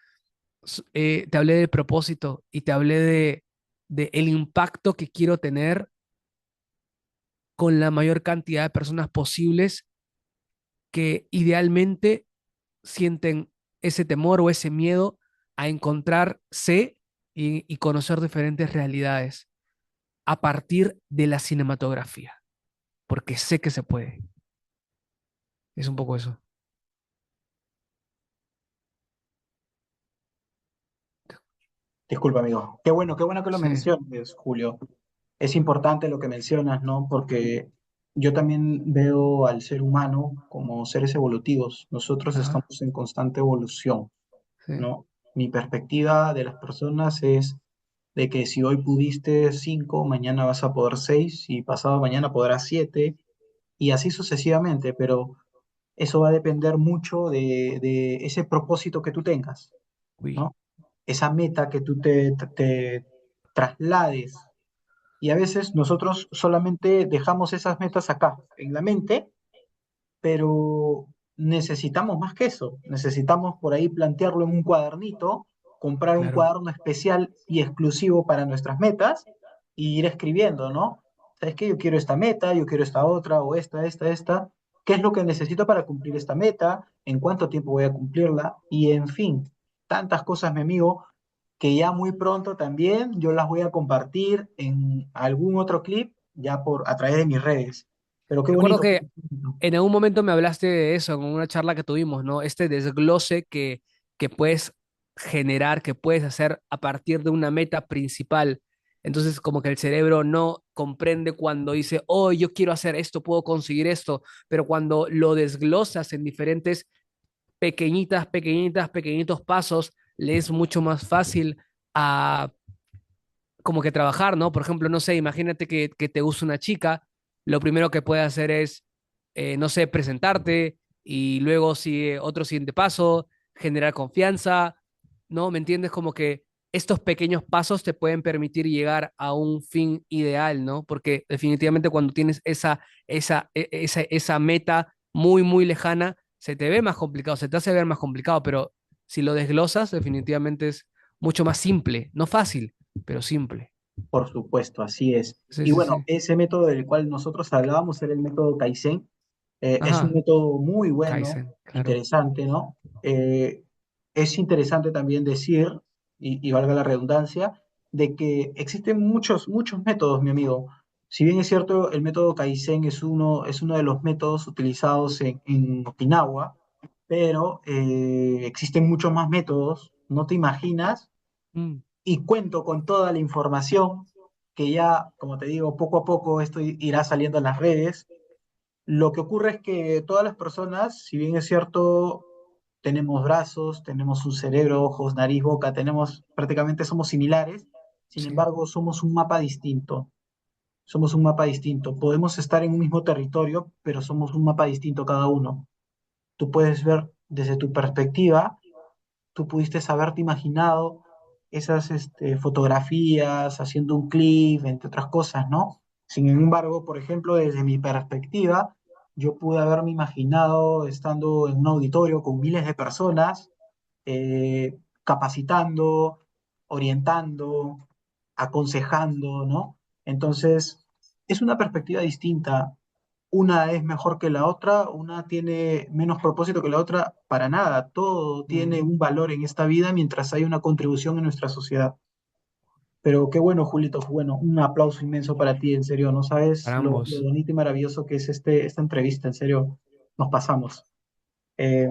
te hablé del propósito y te hablé de el impacto que quiero tener con la mayor cantidad de personas posibles que idealmente sienten ese temor o ese miedo a encontrarse y conocer diferentes realidades a partir de la cinematografía, porque sé que se puede. Es un poco eso. Disculpa, amigo. Qué bueno que lo Sí. menciones, Julio. Es importante lo que mencionas, ¿no? Porque yo también veo al ser humano como seres evolutivos. Nosotros Ajá. estamos en constante evolución, Sí. ¿no? Mi perspectiva de las personas es de que si hoy pudiste 5, mañana vas a poder 6 y pasado mañana podrás 7 y así sucesivamente, pero eso va a depender mucho de ese propósito que tú tengas, Uy, ¿no? Esa meta que tú te traslades. Y a veces nosotros solamente dejamos esas metas acá, en la mente, pero necesitamos más que eso. Necesitamos por ahí plantearlo en un cuadernito, comprar un claro. cuaderno especial y exclusivo para nuestras metas y ir escribiendo, ¿no? ¿Sabes qué? Yo quiero esta meta, yo quiero esta otra, o esta. ¿Qué es lo que necesito para cumplir esta meta? ¿En cuánto tiempo voy a cumplirla? Y en fin, tantas cosas, mi amigo, que ya muy pronto también yo las voy a compartir en algún otro clip, ya a través de mis redes. Pero qué Recuerdo bonito. que en algún momento me hablaste de eso en una charla que tuvimos, ¿no? Este desglose que puedes generar, que puedes hacer a partir de una meta principal. Entonces, como que el cerebro no comprende cuando dice, oh, yo quiero hacer esto, puedo conseguir esto, pero cuando lo desglosas en diferentes pequeñitos pasos, le es mucho más fácil a como que trabajar, ¿no? Por ejemplo, no sé, imagínate que te gusta una chica, lo primero que puede hacer es, no sé, presentarte y luego sigue otro siguiente paso, generar confianza, ¿no? ¿Me entiendes? Como que estos pequeños pasos te pueden permitir llegar a un fin ideal, ¿no? Porque definitivamente cuando tienes esa meta muy lejana, se te ve más complicado, se te hace ver más complicado, pero si lo desglosas, definitivamente es mucho más simple, no fácil, pero simple. Por supuesto, así es. Sí, Y sí, bueno, sí. ese método del cual nosotros hablábamos era el método Kaizen. Es un Ajá, método muy bueno, Kaizen, claro. interesante, ¿no? Es interesante también decir, y valga la redundancia, de que existen muchos métodos, mi amigo. Si bien es cierto, el método Kaizen es uno de los métodos utilizados en Okinawa, pero existen muchos más métodos, no te imaginas, Mm, y cuento con toda la información que ya, como te digo, poco a poco esto irá saliendo en las redes. Lo que ocurre es que todas las personas, si bien es cierto, tenemos brazos, tenemos un cerebro, ojos, nariz, boca, prácticamente somos similares, sin sí. embargo, somos un mapa distinto. Somos un mapa distinto. Podemos estar en un mismo territorio, pero somos un mapa distinto cada uno. Tú puedes ver desde tu perspectiva, tú pudiste haberte imaginado esas fotografías, haciendo un clip, entre otras cosas, ¿no? Sin embargo, por ejemplo, desde mi perspectiva, yo pude haberme imaginado estando en un auditorio con miles de personas, capacitando, orientando, aconsejando, ¿no? Entonces, es una perspectiva distinta. Una es mejor que la otra, una tiene menos propósito que la otra, para nada. Todo Mm. tiene un valor en esta vida mientras hay una contribución en nuestra sociedad. Pero qué bueno, Julito, qué bueno. Un aplauso inmenso para ti, en serio. No sabes para lo ambos. bonito y maravilloso que es esta entrevista, en serio. Nos pasamos. Eh,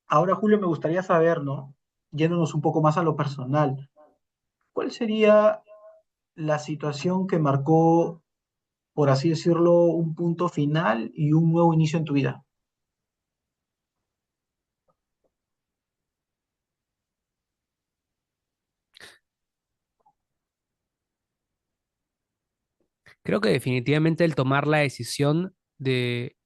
Ahora, Julio, me gustaría saber, ¿no? Yéndonos un poco más a lo personal, ¿cuál sería la situación que marcó, por así decirlo, un punto final y un nuevo inicio en tu vida? Creo que definitivamente el tomar la decisión de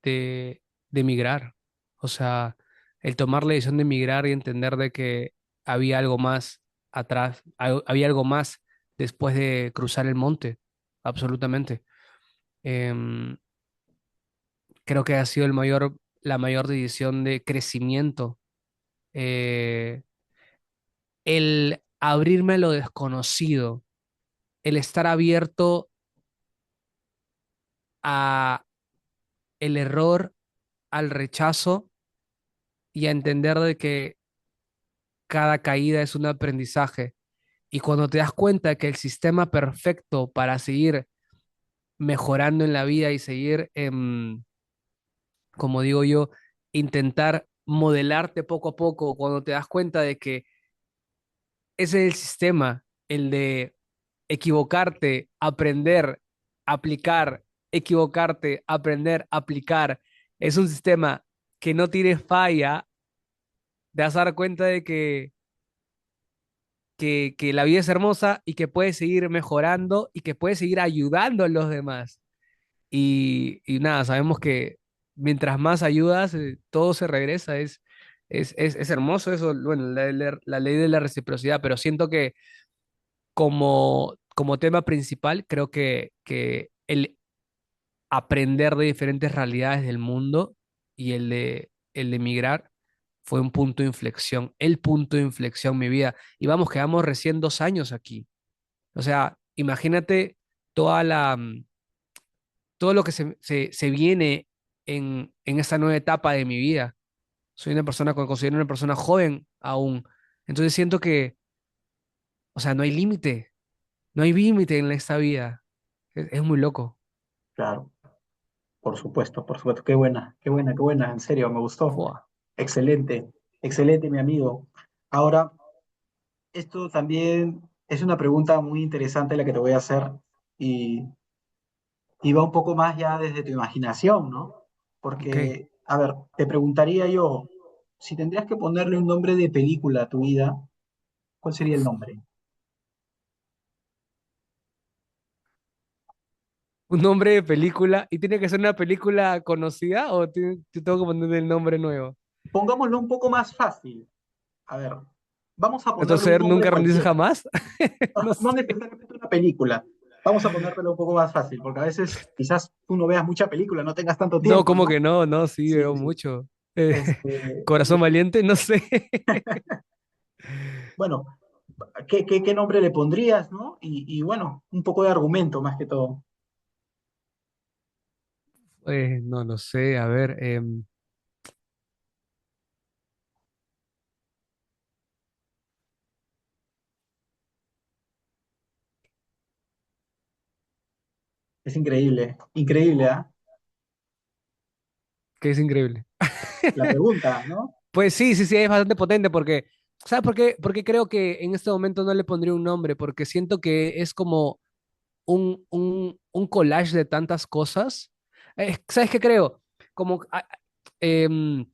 emigrar, o sea, el tomar la decisión de emigrar y entender de que había algo más atrás, había algo más después de cruzar el monte, absolutamente. Em, Creo que ha sido la mayor decisión de crecimiento, eh, el abrirme a lo desconocido, el estar abierto a el error, al rechazo y a entender de que cada caída es un aprendizaje. Y cuando te das cuenta que el sistema perfecto para seguir mejorando en la vida y seguir, como digo yo, intentar modelarte poco a poco, cuando te das cuenta de que ese es el sistema, el de equivocarte, aprender, aplicar, equivocarte, aprender, aplicar, es un sistema que no tiene falla, te vas a dar cuenta de que la vida es hermosa y que puedes seguir mejorando y que puedes seguir ayudando a los demás. Y nada, sabemos que mientras más ayudas, todo se regresa. Es hermoso eso, bueno, la ley de la reciprocidad, pero siento que como tema principal, creo que el aprender de diferentes realidades del mundo y el de emigrar fue un punto de inflexión, el punto de inflexión en mi vida. Y vamos, quedamos recién 2 años aquí. O sea, imagínate toda todo lo que se viene en esta nueva etapa de mi vida. Soy una persona, considero una persona joven aún. Entonces siento que, o sea, no hay límite en esta vida. Es muy loco. Claro, por supuesto, por supuesto. Qué buena, qué buena, qué buena. En serio, me gustó. Fua. Excelente, excelente, mi amigo. Ahora, esto también es una pregunta muy interesante la que te voy a hacer y, y va un poco más ya desde tu imaginación, ¿no? Ok. Porque, a ver, te preguntaría yo, si tendrías que ponerle un nombre de película a tu vida, ¿cuál sería el nombre? Un nombre de película. ¿Y tiene que ser una película conocida o te tengo que poner el nombre nuevo? Pongámoslo un poco más fácil. A ver, vamos a ponerle un Entonces, nombre nunca rendirse cualquiera. jamás. No No sé. necesariamente una película. Vamos a ponértelo un poco más fácil, porque a veces quizás tú no veas mucha película, no tengas tanto No, tiempo, ¿cómo ¿no? que no? No, sí, Sí, veo sí. mucho. Eh, Corazón Entonces, valiente, no sé. bueno, ¿qué nombre le pondrías, no? Y bueno, un poco de argumento más que todo. No lo sé, a ver. Es increíble, increíble, ¿ah? Que es increíble. La pregunta, ¿no? Pues sí, sí, sí, es bastante potente porque, ¿sabes por qué? Porque creo que en este momento no le pondría un nombre, porque siento que es como un collage de tantas cosas. ¿Sabes qué creo? Como em,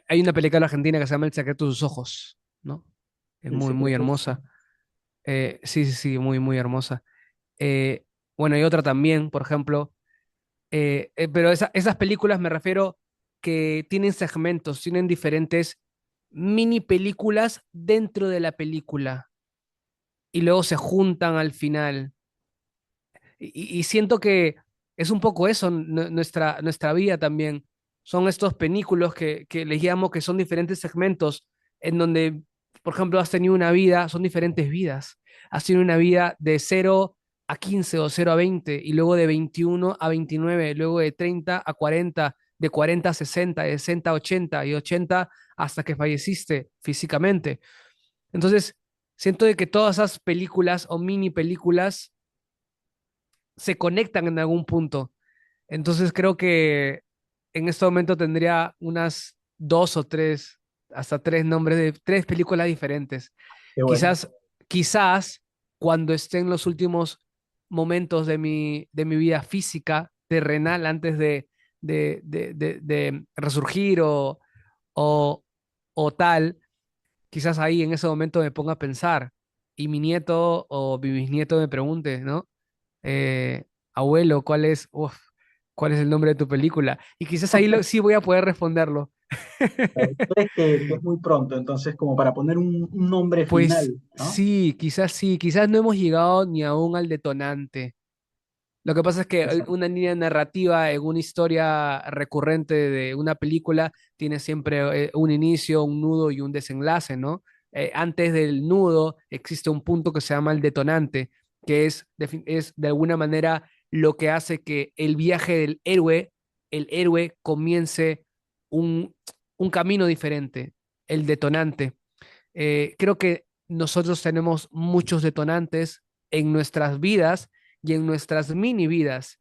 hay una película argentina que se llama El secreto de sus ojos, ¿no? Es El muy, muy secreto. hermosa. Sí, sí, sí, muy, muy hermosa. Eh, bueno, y otra también, por ejemplo. Pero esas películas me refiero que tienen segmentos, tienen diferentes mini películas dentro de la película y luego se juntan al final. Y siento que es un poco eso, nuestra vida también. Son estos películas que les llamo que son diferentes segmentos en donde, por ejemplo, has tenido una vida, son diferentes vidas. Has tenido una vida de 0 a 15 o 0 a 20 y luego de 21 a 29, luego de 30 a 40, de 40 a 60, de 60 a 80 y 80 hasta que falleciste físicamente. Entonces, siento de que todas esas películas o mini películas se conectan en algún punto. Entonces, creo que en este momento tendría unas dos o tres, hasta tres nombres de tres películas diferentes. Qué bueno. Quizás, quizás cuando esté en los últimos momentos de mi vida física, terrenal, antes de resurgir o, o tal, quizás ahí en ese momento me ponga a pensar y mi nieto o mi bisnieto me pregunte, ¿no? Eh, abuelo, ¿cuál es el nombre de tu película? Y quizás ahí sí voy a poder responderlo. ¿Crees que es muy pronto, entonces, como para poner un nombre Pues final, ¿no? sí, quizás no hemos llegado ni aún al detonante. Lo que pasa es que Exacto. una línea narrativa en una historia recurrente de una película tiene siempre un inicio, un nudo y un desenlace, ¿no? Antes del nudo existe un punto que se llama el detonante, que es de alguna manera lo que hace que el viaje del héroe, el héroe comience un, un camino diferente, el detonante. Creo que nosotros tenemos muchos detonantes en nuestras vidas y en nuestras mini vidas.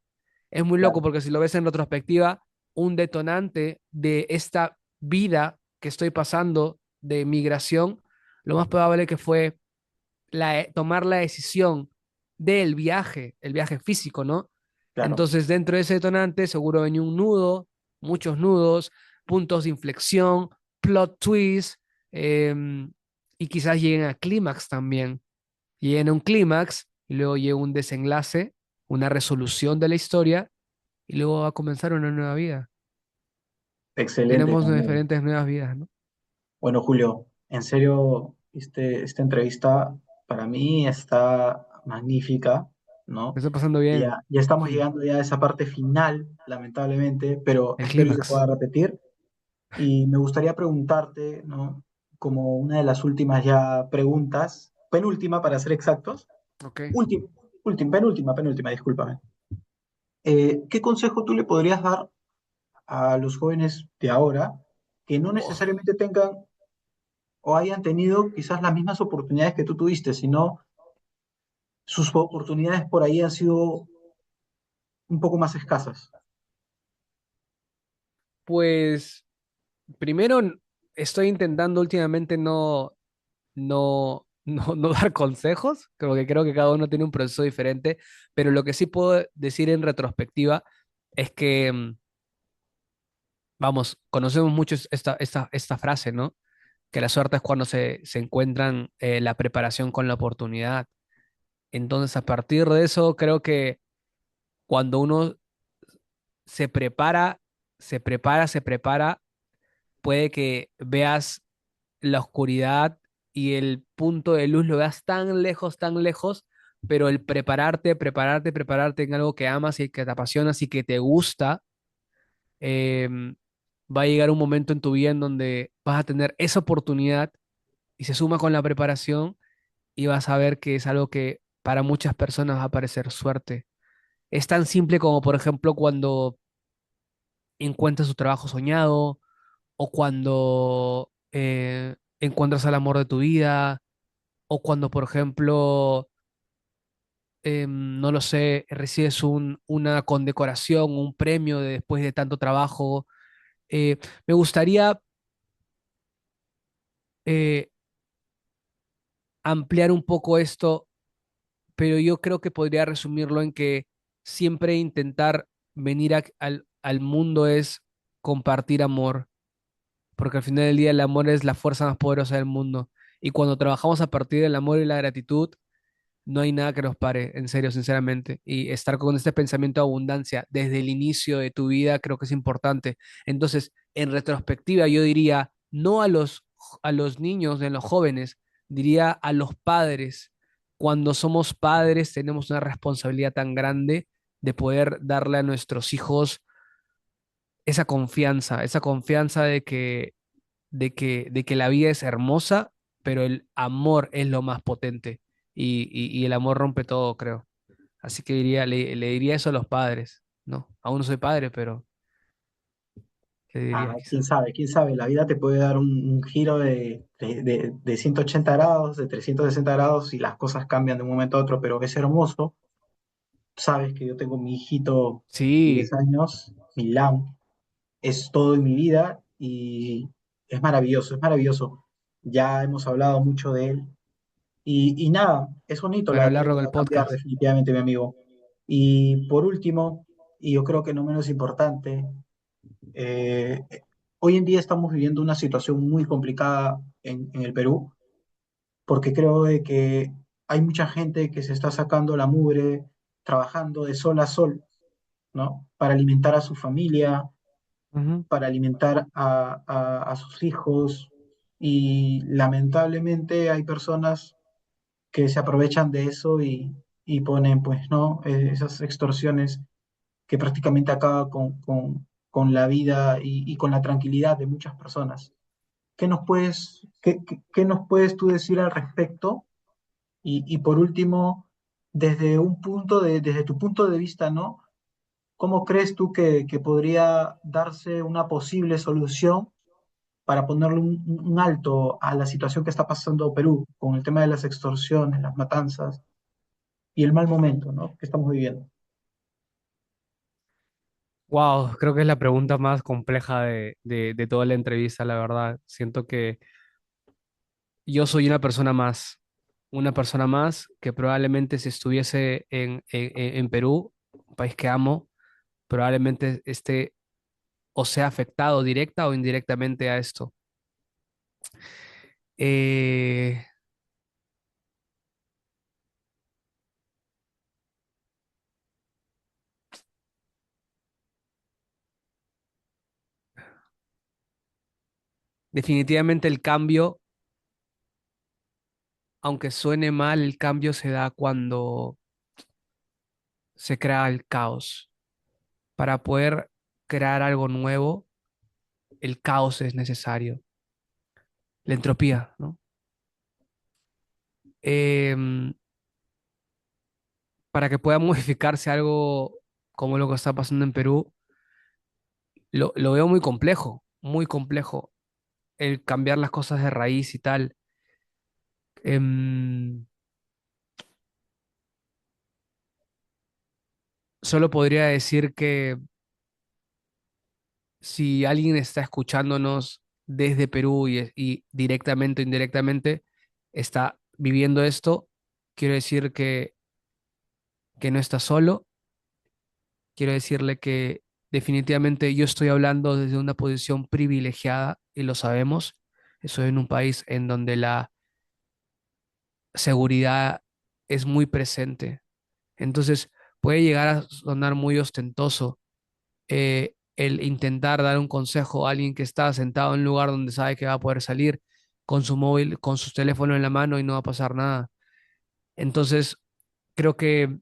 Es muy loco Claro, porque si lo ves en retrospectiva, un detonante de esta vida que estoy pasando de migración, lo más probable que fue tomar la decisión del viaje, el viaje físico, ¿no? claro. Entonces, dentro de ese detonante, seguro venía un nudo, muchos nudos, puntos de inflexión, plot twist, y quizás lleguen a clímax también. Lleguen a un clímax y luego llega un desenlace, una resolución de la historia, y luego va a comenzar una nueva vida. Excelente Tenemos también. diferentes nuevas vidas, ¿no? Bueno, Julio, en serio, esta entrevista para mí está magnífica, Me ¿no? está pasando bien. Ya estamos llegando ya a esa parte final, lamentablemente, pero El espero que se clímax. pueda repetir. Y me gustaría preguntarte, ¿no? Como una de las últimas ya preguntas, penúltima para ser exactos, Ok. última, penúltima, discúlpame. ¿Qué consejo tú le podrías dar a los jóvenes de ahora que no Oh, necesariamente tengan o hayan tenido quizás las mismas oportunidades que tú tuviste, sino sus oportunidades por ahí han sido un poco más escasas? pues primero estoy intentando últimamente no dar consejos, creo que cada uno tiene un proceso diferente, pero lo que sí puedo decir en retrospectiva es que, vamos, conocemos mucho esta frase, ¿no? Que la suerte es cuando se encuentran la preparación con la oportunidad. Entonces, a partir de eso, creo que cuando uno se prepara, se prepara, puede que veas la oscuridad y el punto de luz lo veas tan lejos, pero el prepararte en algo que amas y que te apasionas y que te gusta, va a llegar un momento en tu vida en donde vas a tener esa oportunidad y se suma con la preparación y vas a ver que es algo que para muchas personas va a parecer suerte. Es tan simple como, por ejemplo, cuando encuentras tu trabajo soñado o cuando encuentras al amor de tu vida o cuando, por ejemplo, no lo sé, recibes una condecoración, un premio después de tanto trabajo. Me gustaría eh, ampliar un poco esto, pero yo creo que podría resumirlo en que siempre intentar venir al mundo es compartir amor, porque al final del día el amor es la fuerza más poderosa del mundo. Y cuando trabajamos a partir del amor y la gratitud, no hay nada que nos pare, en serio, sinceramente. Y estar con este pensamiento de abundancia desde el inicio de tu vida creo que es importante. Entonces, en retrospectiva, yo diría, no a los niños, a los jóvenes, diría a los padres. Cuando somos padres tenemos una responsabilidad tan grande de poder darle a nuestros hijos esa confianza de que la vida es hermosa, pero el amor es lo más potente y el amor rompe todo, creo. Así que le diría eso a los padres, ¿no? Aún no soy padre, pero ¿Qué dirías quizá? Quién sabe, la vida te puede dar un giro de 180 grados, de 360 grados y las cosas cambian de un momento a otro, pero es hermoso. Sabes que yo tengo mi hijito de Sí, 10 años, Milán, es todo en mi vida y es maravilloso, es maravilloso. Ya hemos hablado mucho de él y nada, es bonito, la para vida hablarlo te con va el a cambiar podcast. definitivamente, mi amigo. Y por último, y yo creo que no menos importante, eh, hoy en día estamos viviendo una situación muy complicada en el Perú, porque creo de que hay mucha gente que se está sacando la mugre, trabajando de sol a sol, ¿no? Para alimentar a su familia, Ujú. para alimentar a sus hijos, y lamentablemente hay personas que se aprovechan de eso y ponen, pues, ¿no? Esas extorsiones que prácticamente acaba con la vida y con la tranquilidad de muchas personas. ¿Qué nos puedes tú decir al respecto? Y por último, desde tu punto de vista, ¿no? ¿Cómo crees tú que podría darse una posible solución para ponerle un alto a la situación que está pasando Perú con el tema de las extorsiones, las matanzas y el mal momento, ¿no? que estamos viviendo? Wow, creo que es la pregunta más compleja de toda la entrevista, la verdad. Siento que yo soy una persona más que probablemente si estuviese en Perú, un país que amo, probablemente esté o sea afectado directa o indirectamente a esto. Eh, definitivamente el cambio, aunque suene mal, el cambio se da cuando se crea el caos. Para poder crear algo nuevo, el caos es necesario. La entropía, ¿no? Em, para que pueda modificarse algo como lo que está pasando en Perú, lo veo muy complejo, el cambiar las cosas de raíz y tal. Em, solo podría decir que si alguien está escuchándonos desde Perú y directamente o indirectamente está viviendo esto, quiero decir que no está solo. Quiero decirle que definitivamente yo estoy hablando desde una posición privilegiada y lo sabemos. Estoy en un país en donde la seguridad es muy presente. Entonces puede llegar a sonar muy ostentoso el intentar dar un consejo a alguien que está sentado en un lugar donde sabe que va a poder salir con su móvil, con su teléfono en la mano y no va a pasar nada. Entonces creo que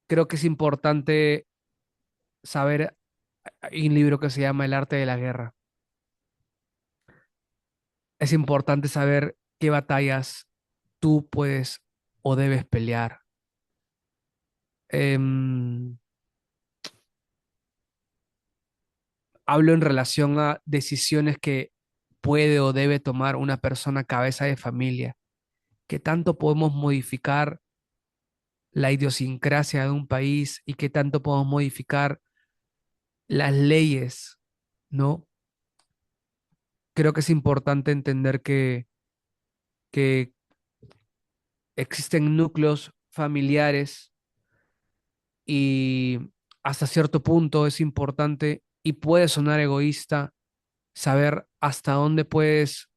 creo que es importante saber. Hay un libro que se llama El arte de la guerra. Es importante saber qué batallas tú puedes o debes pelear. Em, hablo en relación a decisiones que puede o debe tomar una persona cabeza de familia. ¿Qué tanto podemos modificar la idiosincrasia de un país y qué tanto podemos modificar las leyes, ¿no? Creo que es importante entender que existen núcleos familiares y hasta cierto punto es importante y puede sonar egoísta saber hasta dónde puedes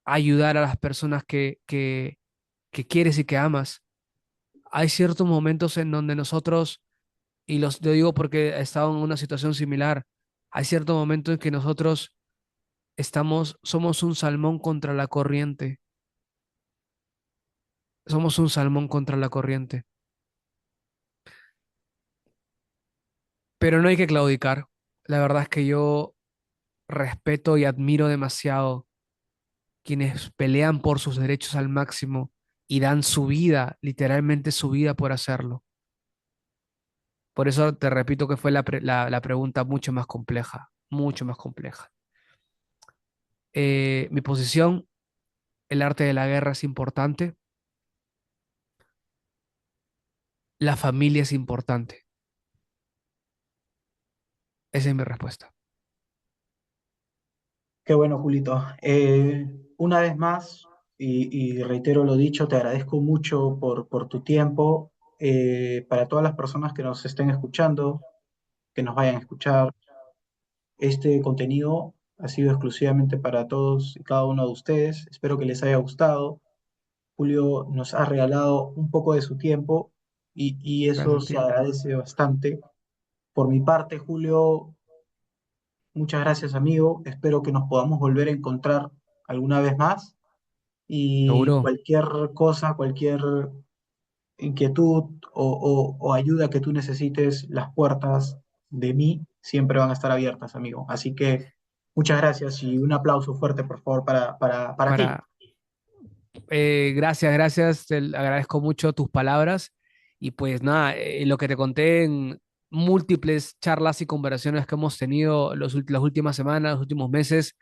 ayudar a las personas que quieres y que amas. Hay ciertos momentos en donde nosotros, y lo digo porque he estado en una situación similar, hay ciertos momentos en que nosotros somos un salmón contra la corriente, somos un salmón contra la corriente, pero no hay que claudicar. La verdad es que yo respeto y admiro demasiado quienes pelean por sus derechos al máximo y dan su vida, literalmente su vida por hacerlo. Por eso te repito que fue la pregunta mucho más compleja, mucho más compleja. Mi posición, el arte de la guerra es importante, la familia es importante. Esa es mi respuesta. Qué bueno, Julito. Una vez más, y reitero lo dicho, te agradezco mucho por tu tiempo. Para todas las personas que nos estén escuchando, que nos vayan a escuchar, este contenido ha sido exclusivamente para todos y cada uno de ustedes. Espero que les haya gustado. Julio nos ha regalado un poco de su tiempo y Gracias eso a se ti. agradece bastante. Por mi parte, Julio, muchas gracias, amigo. Espero que nos podamos volver a encontrar alguna vez más. Y ¿Seguro? cualquier cosa, cualquier inquietud o ayuda que tú necesites, las puertas de mí siempre van a estar abiertas, amigo. Así que muchas gracias y un aplauso fuerte, por favor, para ti. Para, gracias, gracias. Agradezco mucho tus palabras. Y pues nada, lo que te conté en múltiples charlas y conversaciones que hemos tenido las últimas semanas, los últimos meses,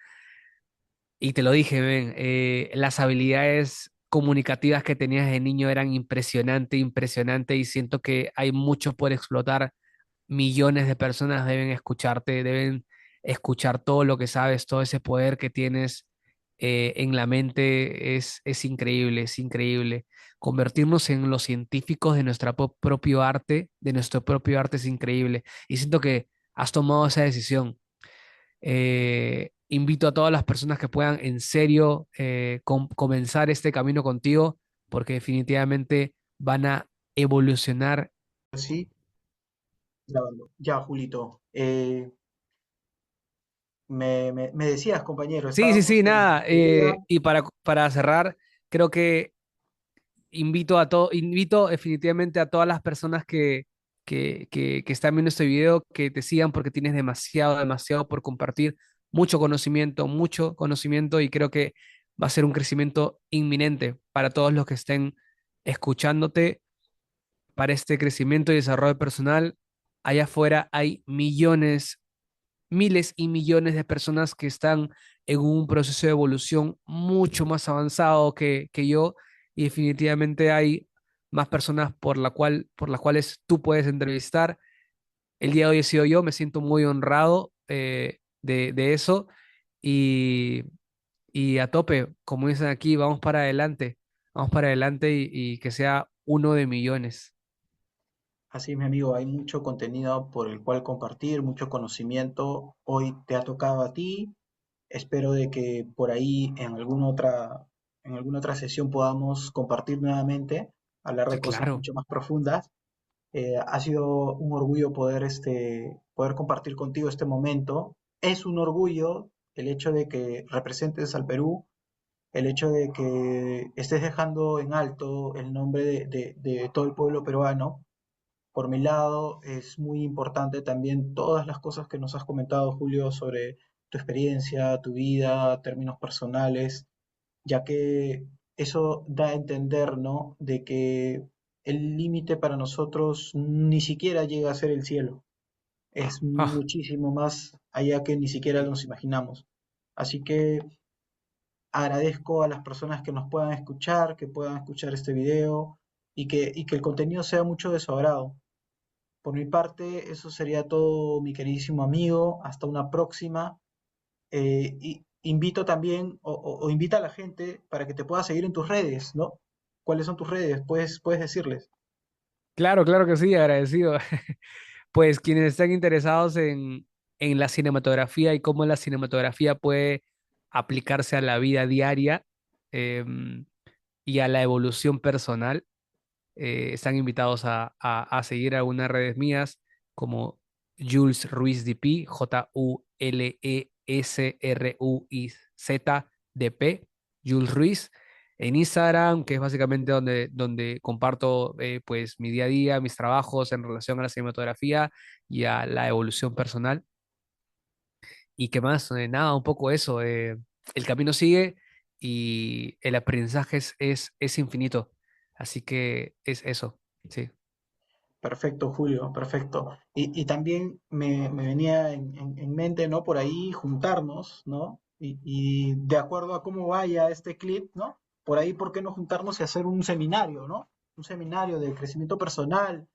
y te lo dije, ven, las habilidades comunicativas que tenías de niño eran impresionante, impresionante, y siento que hay mucho por explotar. Millones de personas deben escucharte, deben escuchar todo lo que sabes, todo ese poder que tienes en la mente es increíble, es increíble. Convertirnos en los científicos de propio arte, de nuestro propio arte es increíble. Y siento que has tomado esa decisión. Invito a todas las personas que puedan en serio comenzar este camino contigo, porque definitivamente van a evolucionar. Sí, grabando. Ya, Julito. Me decías, compañero, Sí, sí, sí, estábamos en nada. la idea. Y para cerrar, creo que invito definitivamente a todas las personas que están viendo este video que te sigan porque tienes demasiado, demasiado por compartir, mucho conocimiento y creo que va a ser un crecimiento inminente para todos los que estén escuchándote para este crecimiento y desarrollo personal. Allá afuera hay millones, miles y millones de personas que están en un proceso de evolución mucho más avanzado que yo y definitivamente hay más personas por las cuales tú puedes entrevistar. El día de hoy he sido yo, me siento muy honrado de eso y, y a tope, como dicen aquí, vamos para adelante y que sea uno de millones. Así, mi amigo, hay mucho contenido por el cual compartir, mucho conocimiento. Hoy te ha tocado a ti. Espero de que por ahí en alguna otra sesión podamos compartir nuevamente, hablar Sí, de cosas claro. mucho más profundas. Ha sido un orgullo poder, poder compartir contigo este momento. Es un orgullo el hecho de que representes al Perú, el hecho de que estés dejando en alto el nombre de todo el pueblo peruano. Por mi lado, es muy importante también todas las cosas que nos has comentado, Julio, sobre tu experiencia, tu vida, términos personales, ya que eso da a entender, ¿no? De que el límite para nosotros ni siquiera llega a ser el cielo, es Ah, muchísimo más allá que ni siquiera nos imaginamos. Así que agradezco a las personas que nos puedan escuchar, que puedan escuchar este video y que el contenido sea mucho de su agrado. Por mi parte, eso sería todo, mi queridísimo amigo. Hasta una próxima. Y invito también, o invita a la gente para que te pueda seguir en tus redes, ¿no? ¿Cuáles son tus redes? Puedes decirles. claro, claro que sí, agradecido. Pues quienes están interesados en la cinematografía y cómo la cinematografía puede aplicarse a la vida diaria em, y a la evolución personal, están invitados a seguir algunas redes mías como Jules Ruiz DP, JULESRUIZ Jules Ruiz, en Instagram, que es básicamente donde comparto pues mi día a día, mis trabajos en relación a la cinematografía y a la evolución personal. ¿Y qué más? Nada, un poco eso. El camino sigue y el aprendizaje es infinito. Así que es eso, sí. Perfecto, Julio, perfecto. Y también me venía en mente, ¿no? Por ahí juntarnos, ¿no? Y de acuerdo a cómo vaya este clip, ¿no? Por ahí, ¿por qué no juntarnos y hacer un seminario, ¿no? Un seminario de crecimiento personal,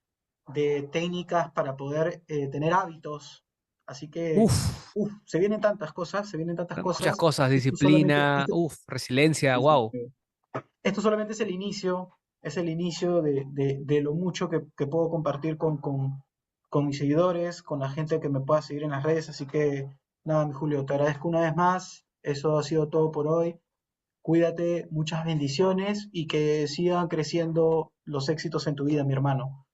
de técnicas para poder tener hábitos. Así que, Uf, se vienen tantas cosas, se vienen tantas muchas cosas. cosas, disciplina, uf, resiliencia, Sí, sí, wow. sí. Esto solamente es el inicio de lo mucho que puedo compartir con mis seguidores, con la gente que me pueda seguir en las redes. Así que nada, mi Julio, te agradezco una vez más. Eso ha sido todo por hoy. Cuídate, muchas bendiciones y que sigan creciendo los éxitos en tu vida, mi hermano.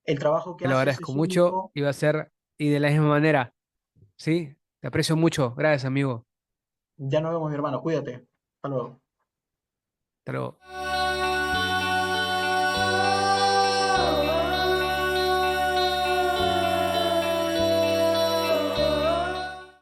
El trabajo que Te lo haces agradezco es mucho único. y va a ser, y de la misma manera, ¿sí? Te aprecio mucho. Gracias, amigo. Ya nos vemos, mi hermano. Cuídate. Hasta luego. Hasta luego.